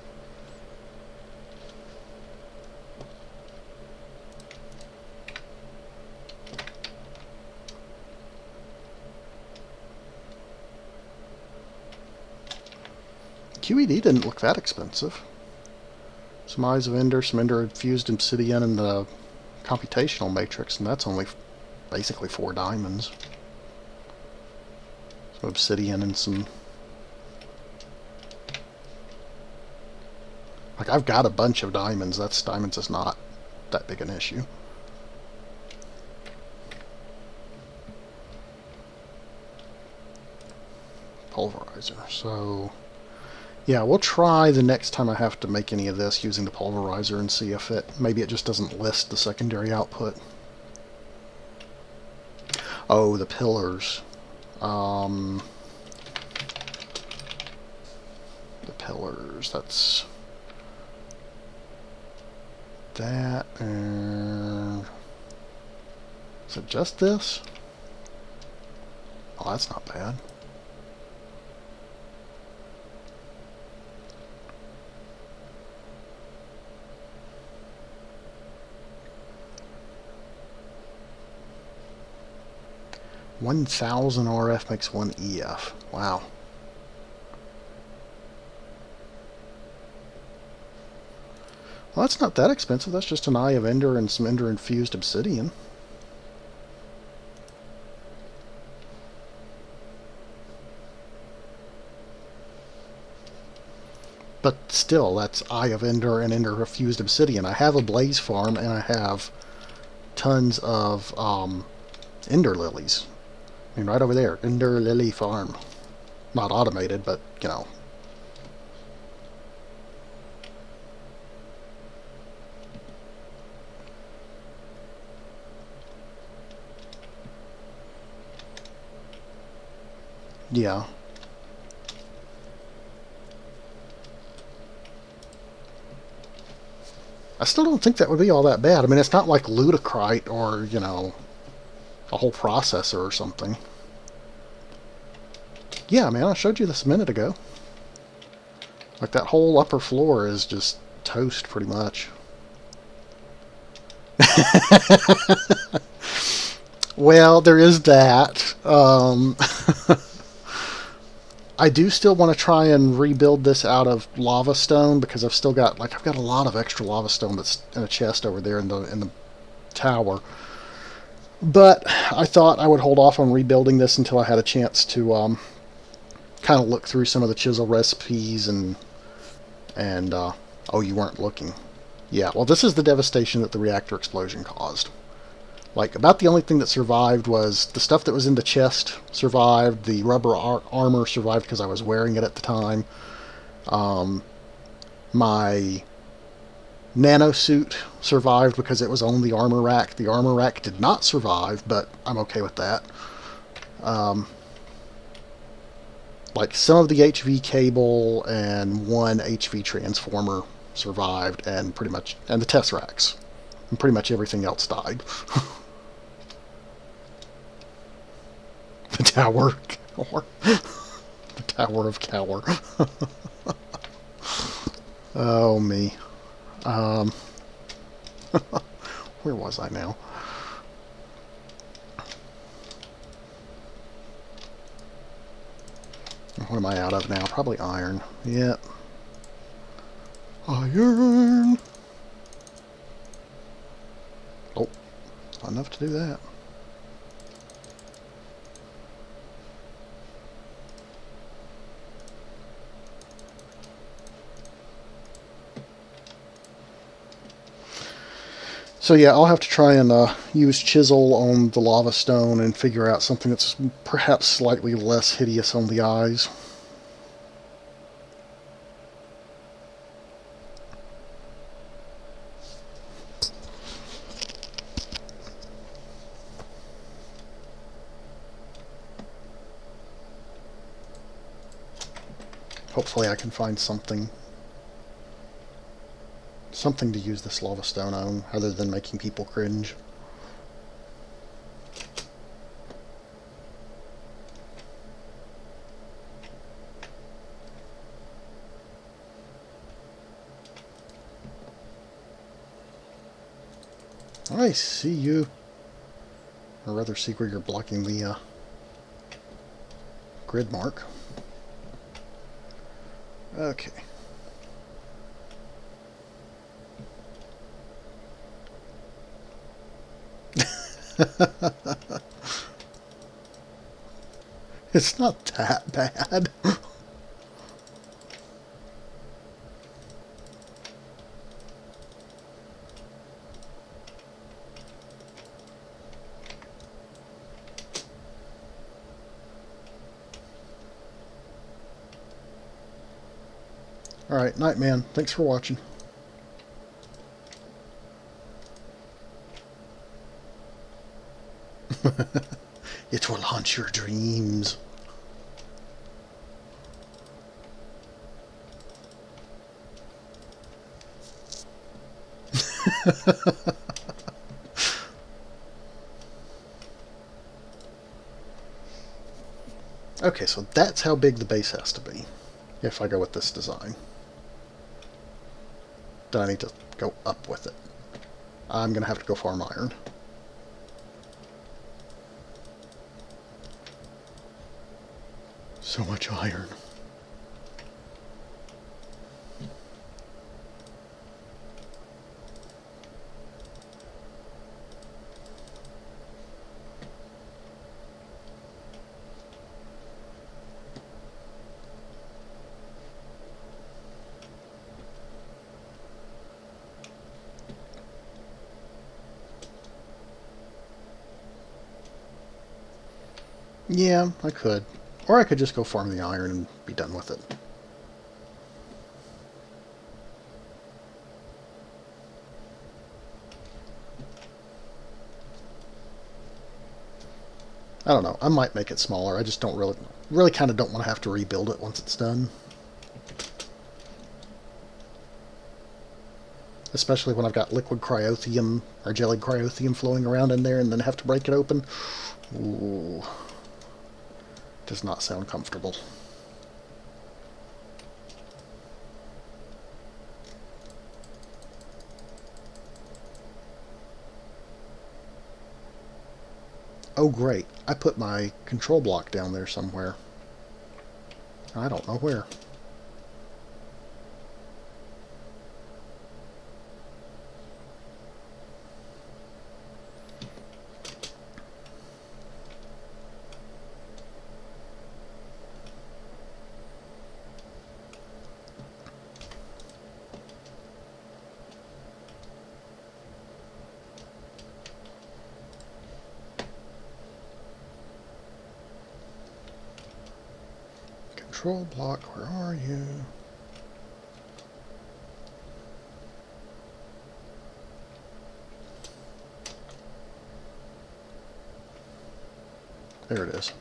QED didn't look that expensive. Some Eyes of Ender, some Ender-infused obsidian, and the computational matrix, and that's only basically 4 diamonds. Some obsidian and some... Like, I've got a bunch of diamonds. Diamonds is not that big an issue. Pulverizer. So, yeah, we'll try the next time I have to make any of this using the pulverizer and see if maybe it just doesn't list the secondary output. Oh, the pillars. The pillars, that's... that, and... is it just this? Oh, that's not bad. $1,000 RF makes 1 EF. Wow. Well, that's not that expensive. That's just an Eye of Ender and some Ender-infused obsidian. But still, that's Eye of Ender and Ender-infused obsidian. I have a blaze farm, and I have tons of Ender lilies. I mean, right over there, Ender Lily Farm. Not automated, but, you know. Yeah. I still don't think that would be all that bad. I mean, it's not like Ludicrite or, you know, a whole processor or something. Yeah, man, I showed you this a minute ago. Like, that whole upper floor is just toast, pretty much. Well, there is that. I do still want to try and rebuild this out of lava stone because I've still got I've got a lot of extra lava stone that's in a chest over there in the tower. But I thought I would hold off on rebuilding this until I had a chance to kind of look through some of the chisel recipes and oh, you weren't looking. Yeah, well, this is the devastation that the reactor explosion caused. Like, about the only thing that survived was the stuff that was in the chest survived, the rubber armor survived because I was wearing it at the time. My nanosuit survived because it was on the armor rack. The armor rack did not survive, but I'm okay with that. Like, some of the HV cable and 1 HV transformer survived, and the Tesseracts. And pretty much everything else died. The Tower of Cower. The Tower of Cower. Oh, me. Where was I now? What am I out of now? Probably iron. Yep. Iron! Oh, not enough to do that. So yeah, I'll have to try and use chisel on the lava stone and figure out something that's perhaps slightly less hideous on the eyes. Hopefully I can find something to use this lava stone on, other than making people cringe. I see you. Or rather, see where you're blocking the grid mark. Okay. It's not that bad. Alright, night man. Thanks for watching. It will haunt your dreams. Okay, so that's how big the base has to be if I go with this design. Then I need to go up with it. I'm going to have to go farm iron. So much iron. Yeah, I could. Or I could just go farm the iron and be done with it. I don't know. I might make it smaller. I just don't really kind of don't want to have to rebuild it once it's done. Especially when I've got liquid cryotheum or jellied cryotheum flowing around in there and then have to break it open. Ooh. Does not sound comfortable. Oh great, I put my control block down there somewhere. I don't know where. Control block, where are you? There it is.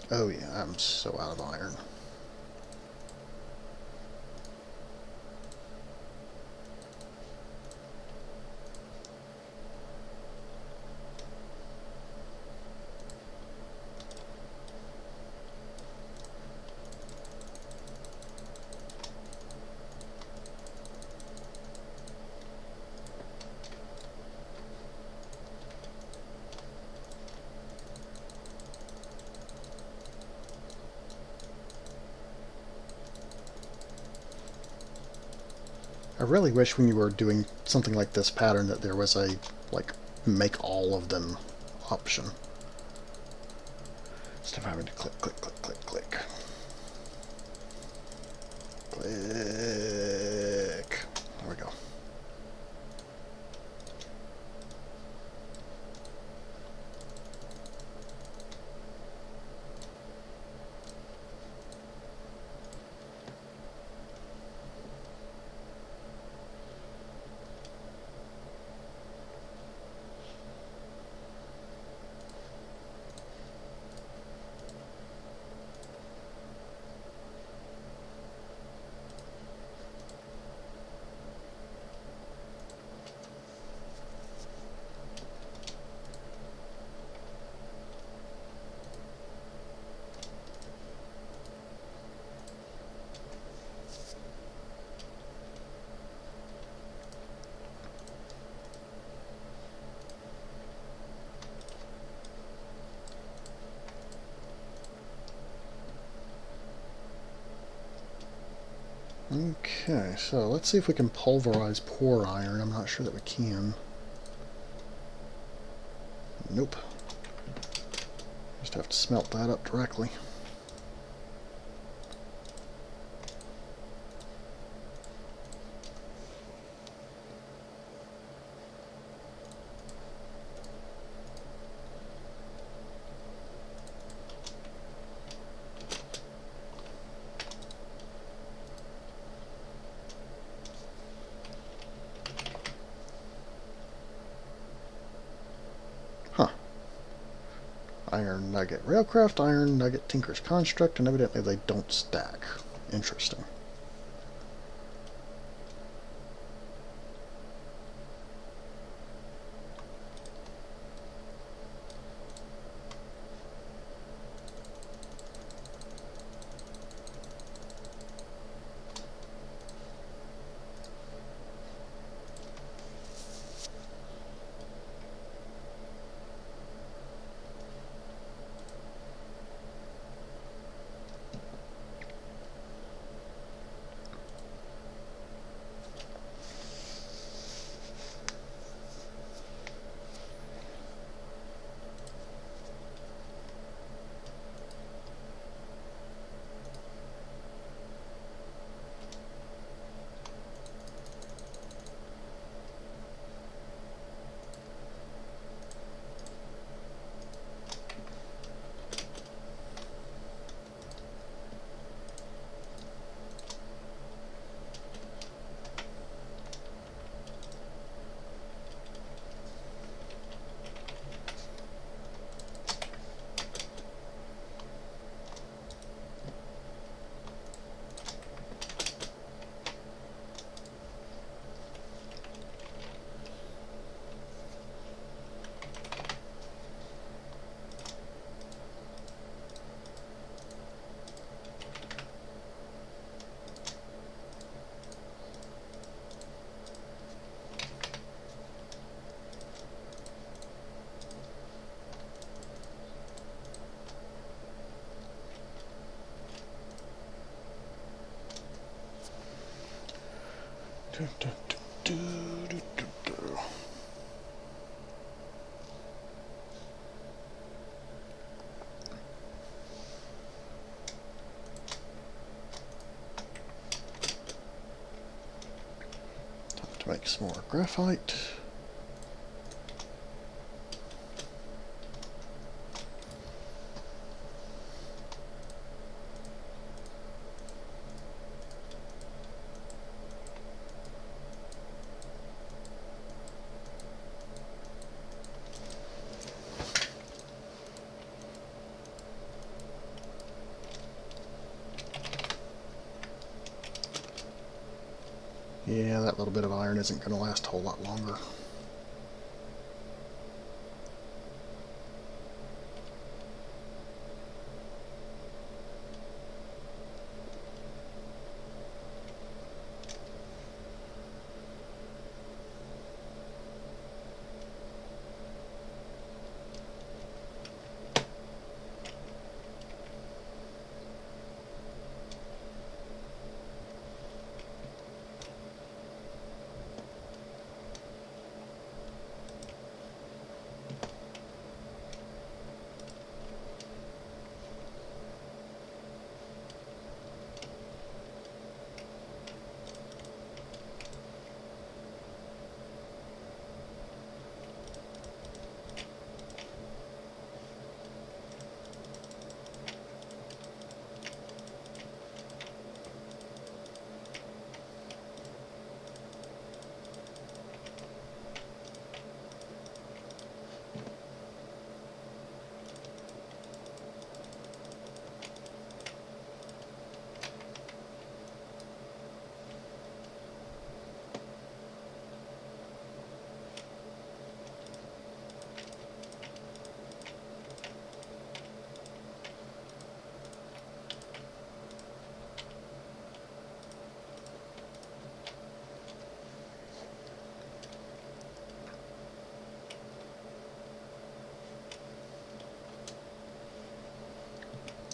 Oh yeah, I'm so out of iron. I really wish when you were doing something like this pattern that there was a, like, make all of them option. Instead of having to click, click, click, click, click. Click. There we go. Okay, so let's see if we can pulverize pour iron. I'm not sure that we can. Nope. Just have to smelt that up directly. Huh. Iron Nugget Railcraft, Iron Nugget Tinker's Construct, and evidently they don't stack. Interesting. Time to make some more graphite. Yeah, that little bit of iron isn't going to last a whole lot longer.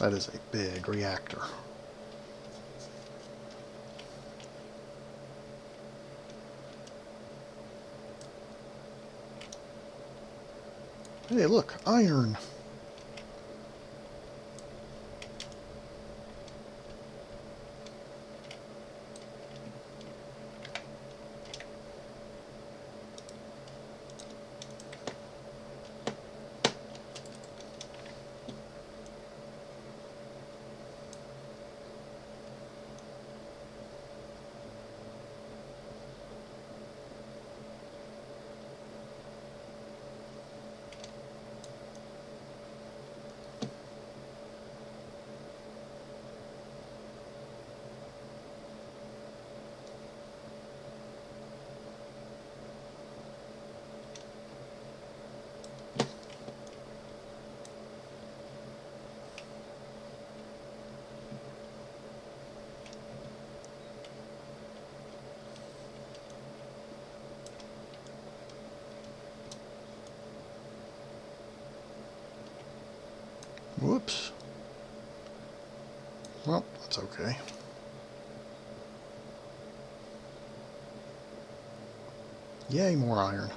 That is a big reactor. Hey, look, iron. Whoops. Well, that's okay. Yay, more iron.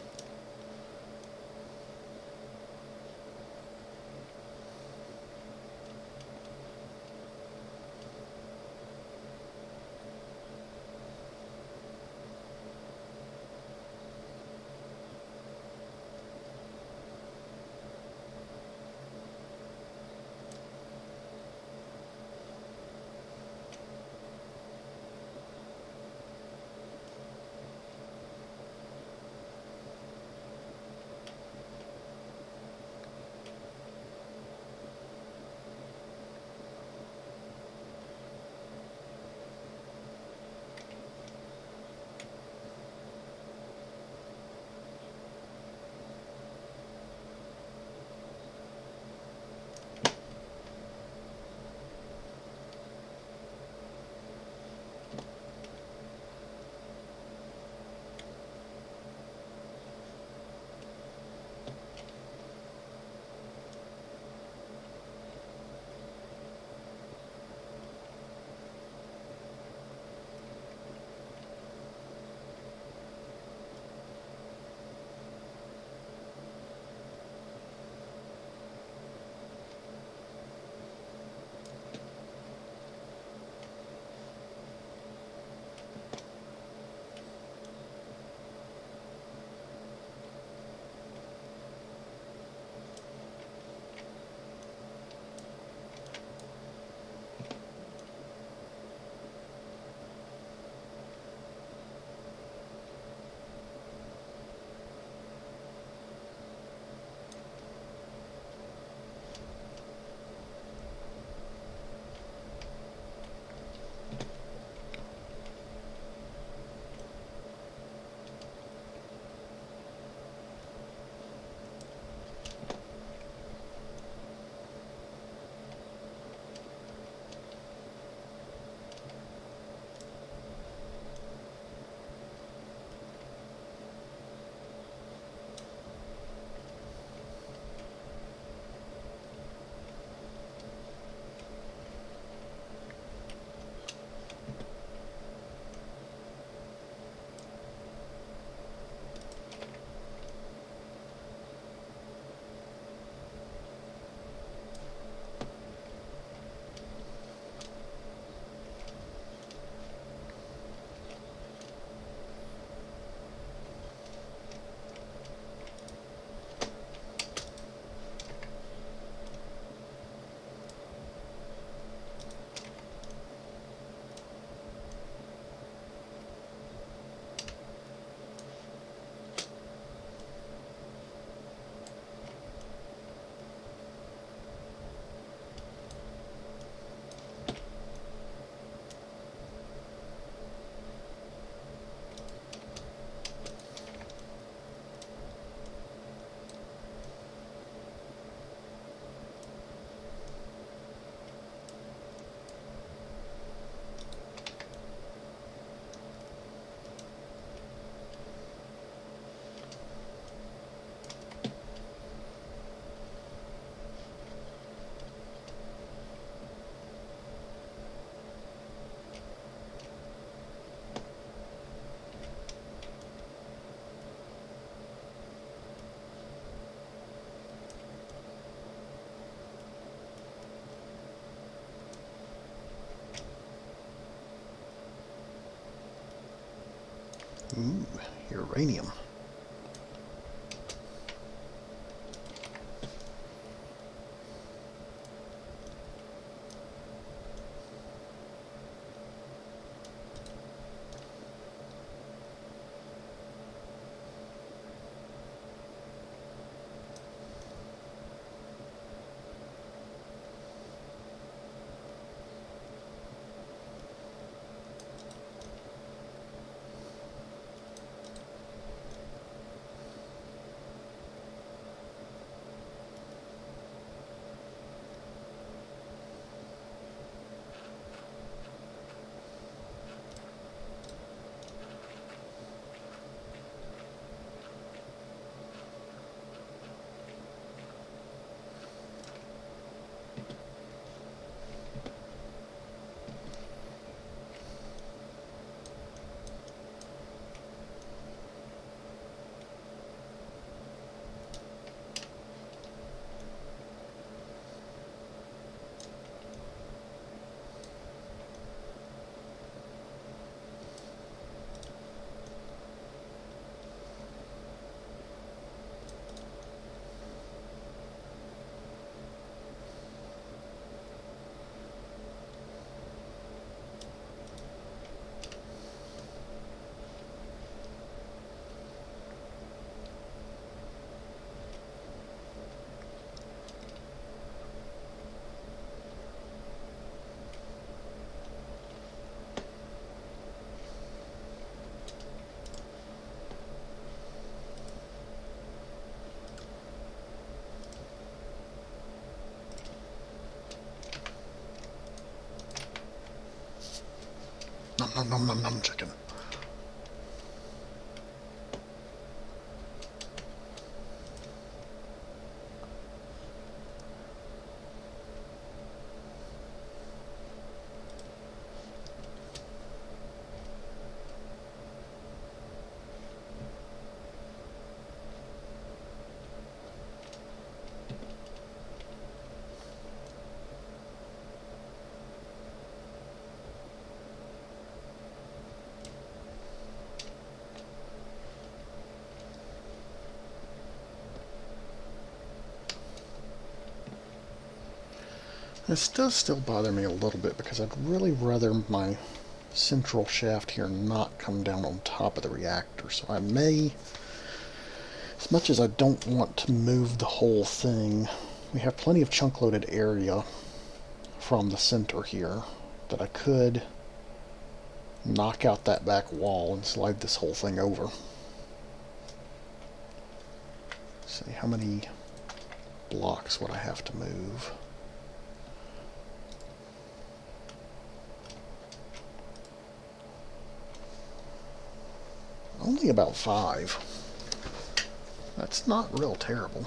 uranium. Nom nom nom nom nom chicken. This does still bother me a little bit because I'd really rather my central shaft here not come down on top of the reactor. So I may, as much as I don't want to move the whole thing, we have plenty of chunk loaded area from the center here that I could knock out that back wall and slide this whole thing over. Let's see, how many blocks would I have to move? Only about 5. That's not real terrible.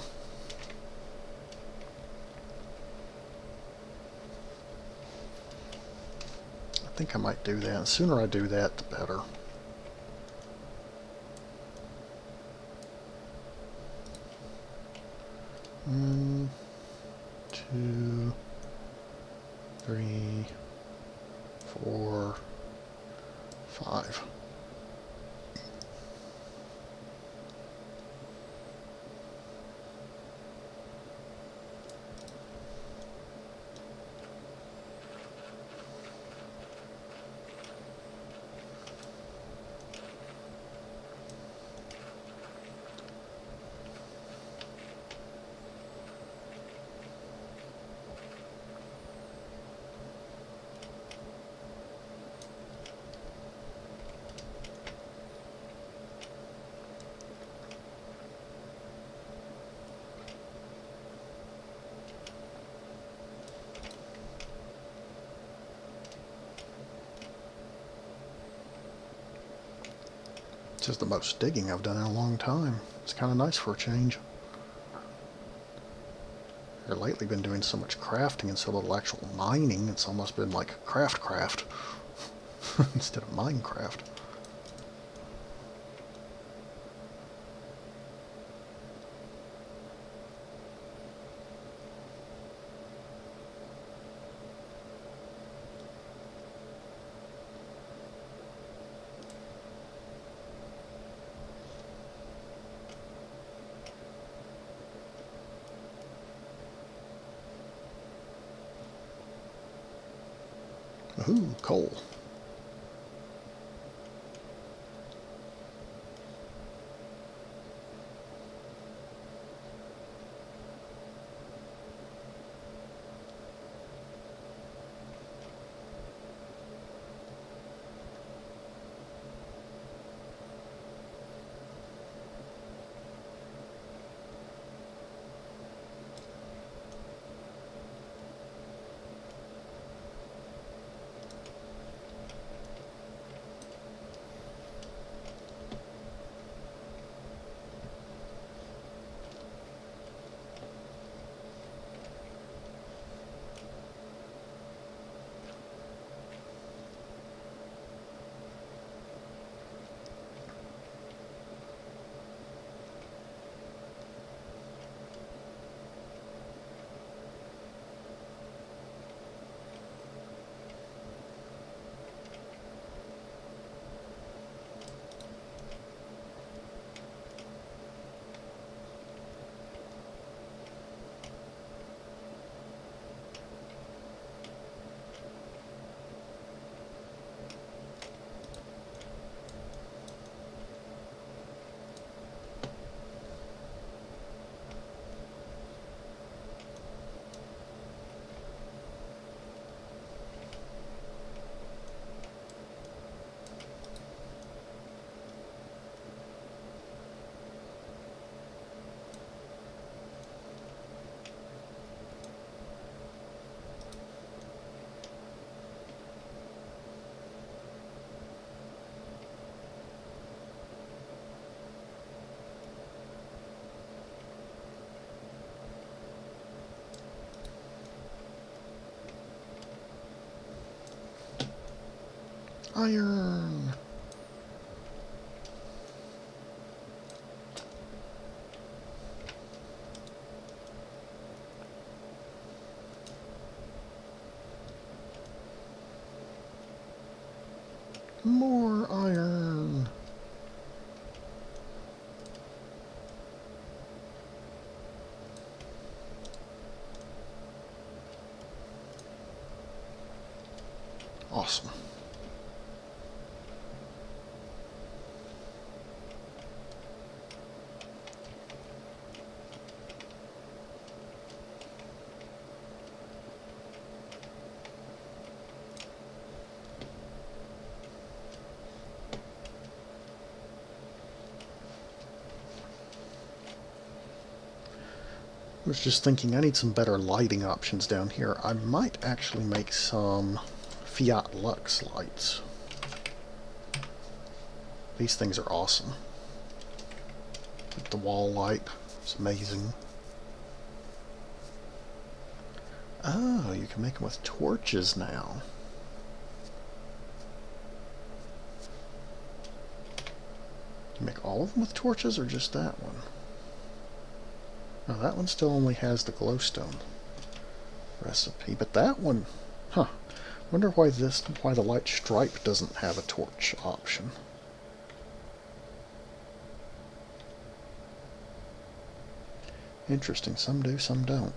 I think I might do that. The sooner I do that, the better. One, 2, 3, 4, 5. This is the most digging I've done in a long time. It's kind of nice for a change. I've lately been doing so much crafting and so little actual mining, it's almost been like craft instead of Minecraft. Ooh, coal. Iron. More iron. Awesome. I was just thinking I need some better lighting options down here. I might actually make some Fiat Lux lights. These things are awesome. Like the wall light, it's amazing. Oh, you can make them with torches now. You make all of them with torches or just that one? Oh, that one still only has the glowstone recipe, but that one, huh. Wonder why the light stripe doesn't have a torch option. Interesting, some do, some don't.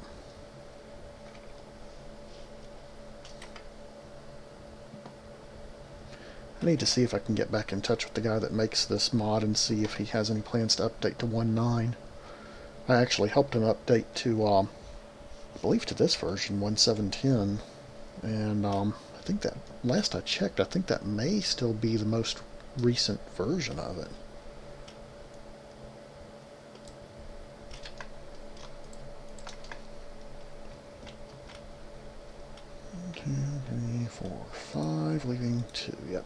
I need to see if I can get back in touch with the guy that makes this mod and see if he has any plans to update to 1.9. I actually helped him update to, I believe to this version, 1.7.10, and I think that, last I checked, I think that may still be the most recent version of it. One, 2, 3, 4, 5, leaving 2, yep.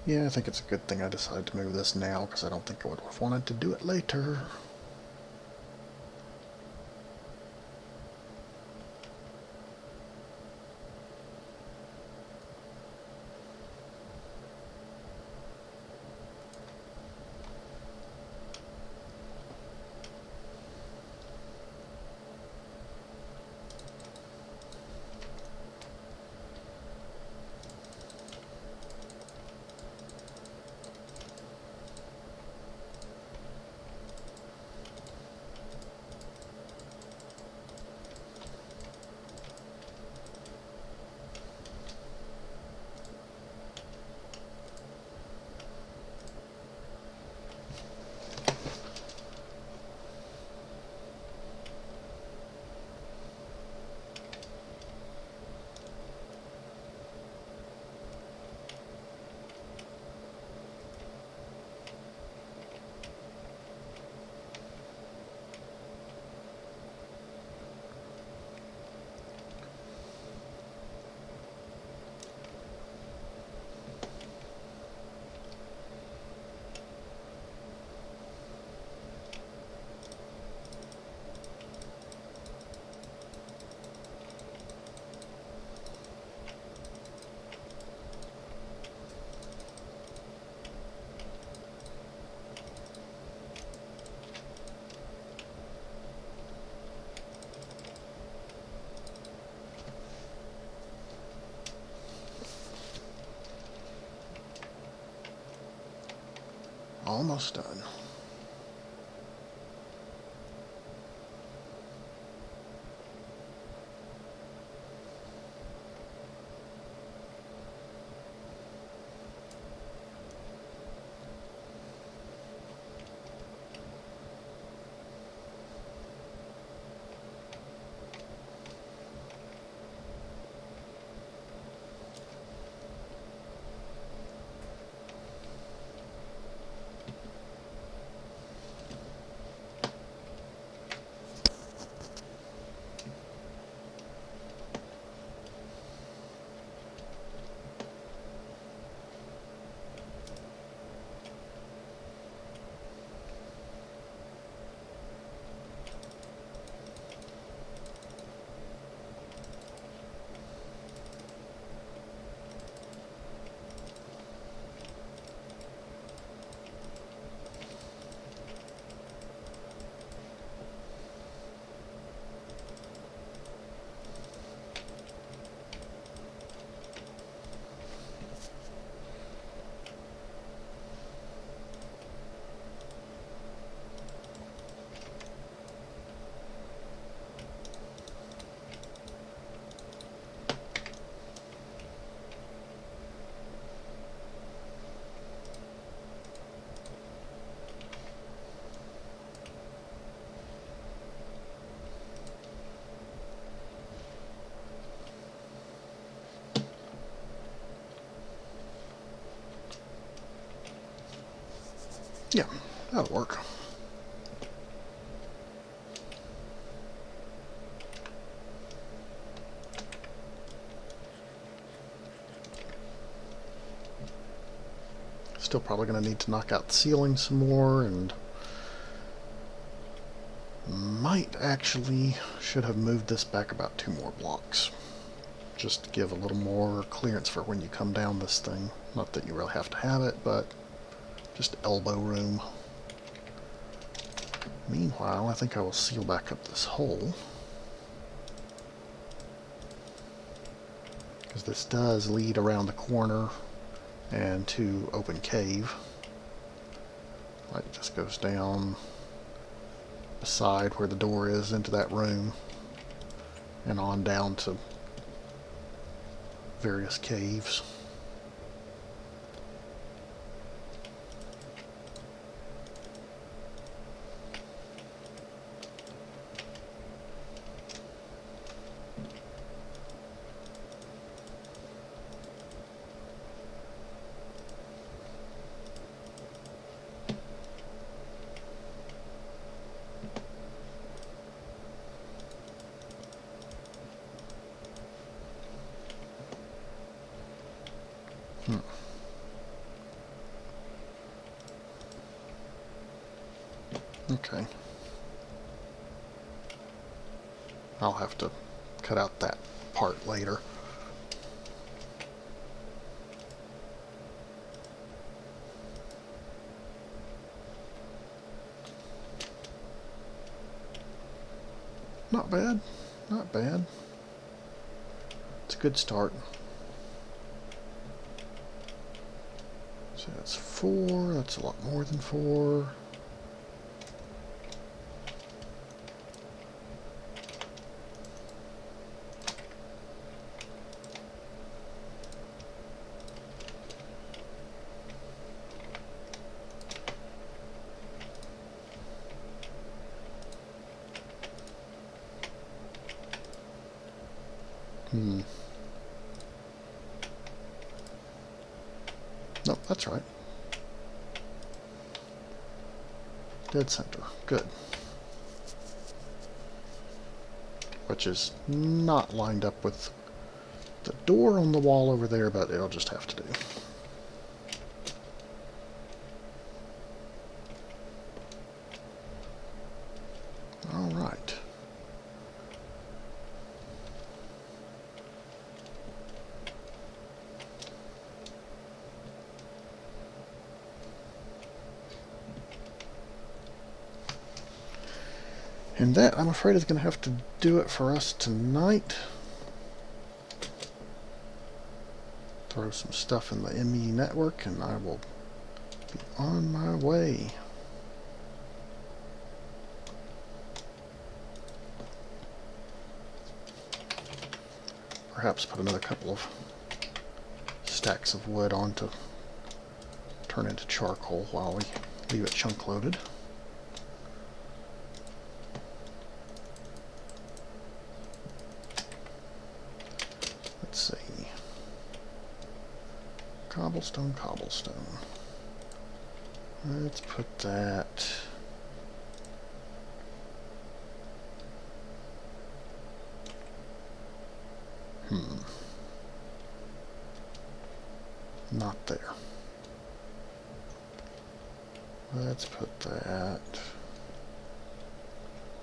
Yeah, I think it's a good thing I decided to move this now, because I don't think I would have wanted to do it later. Almost done. Yeah, that'll work. Still probably going to need to knock out the ceiling some more, and might actually should have moved this back about 2 more blocks, just to give a little more clearance for when you come down this thing. Not that you really have to have it, but just elbow room. Meanwhile, I think I will seal back up this hole, because this does lead around the corner and to open cave. Light just goes down beside where the door is into that room and on down to various caves. Okay. I'll have to cut out that part later. Not bad. Not bad. It's a good start. So that's 4. That's a lot more than 4. Nope, that's right. Dead center. Good. Which is not lined up with the door on the wall over there, but it'll just have to do. All right. And that, I'm afraid, is going to have to do it for us tonight. Throw some stuff in the ME network, and I will be on my way. Perhaps put another couple of stacks of wood on to turn into charcoal while we leave it chunk loaded. Let's see. Cobblestone, cobblestone. Let's put that... Not there. Let's put that...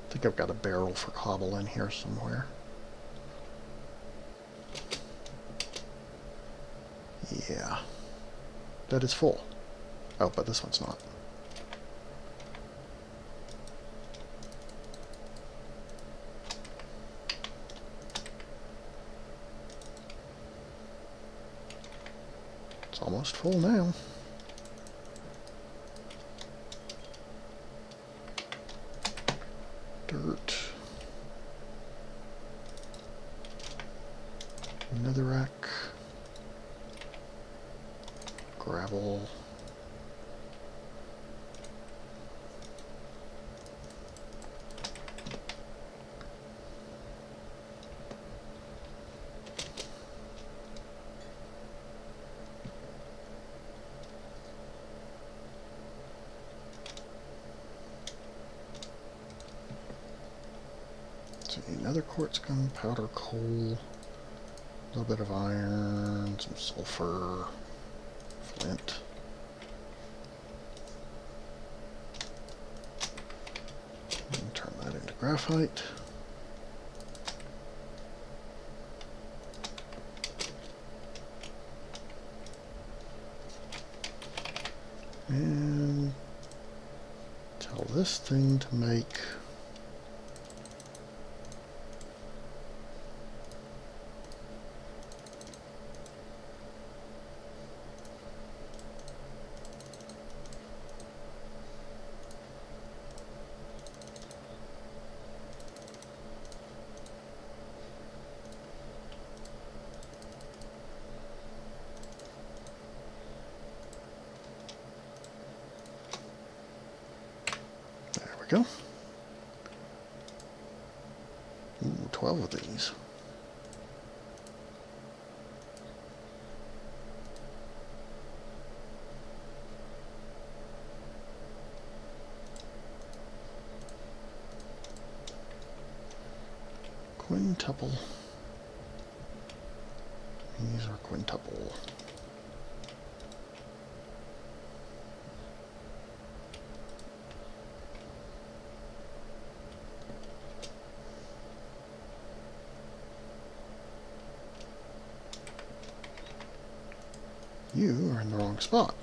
I think I've got a barrel for cobble in here somewhere. Yeah. That is full. Oh, but this one's not. It's almost full now. Dirt. Netherrack. Gravel. Another quartz, gunpowder, coal, a little bit of iron, some sulfur, flint. And turn that into graphite. And tell this thing to make go. Ooh, 12 of these. Quintuple. These are quintuple. You are in the wrong spot.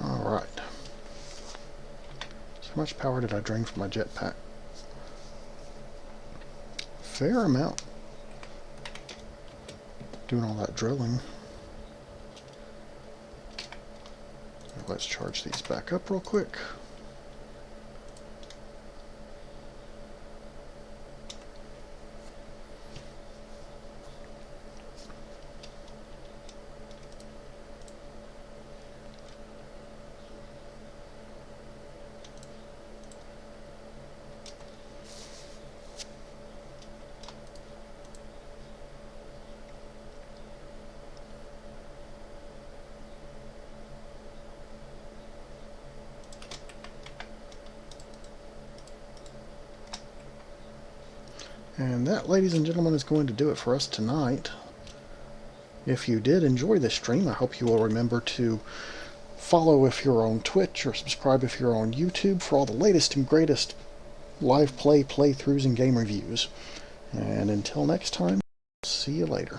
Alright. So how much power did I drain from my jetpack? Fair amount. Doing all that drilling. Let's charge these back up real quick. And that, ladies and gentlemen, is going to do it for us tonight. If you did enjoy this stream, I hope you will remember to follow if you're on Twitch or subscribe if you're on YouTube for all the latest and greatest live playthroughs, and game reviews. And until next time, see you later.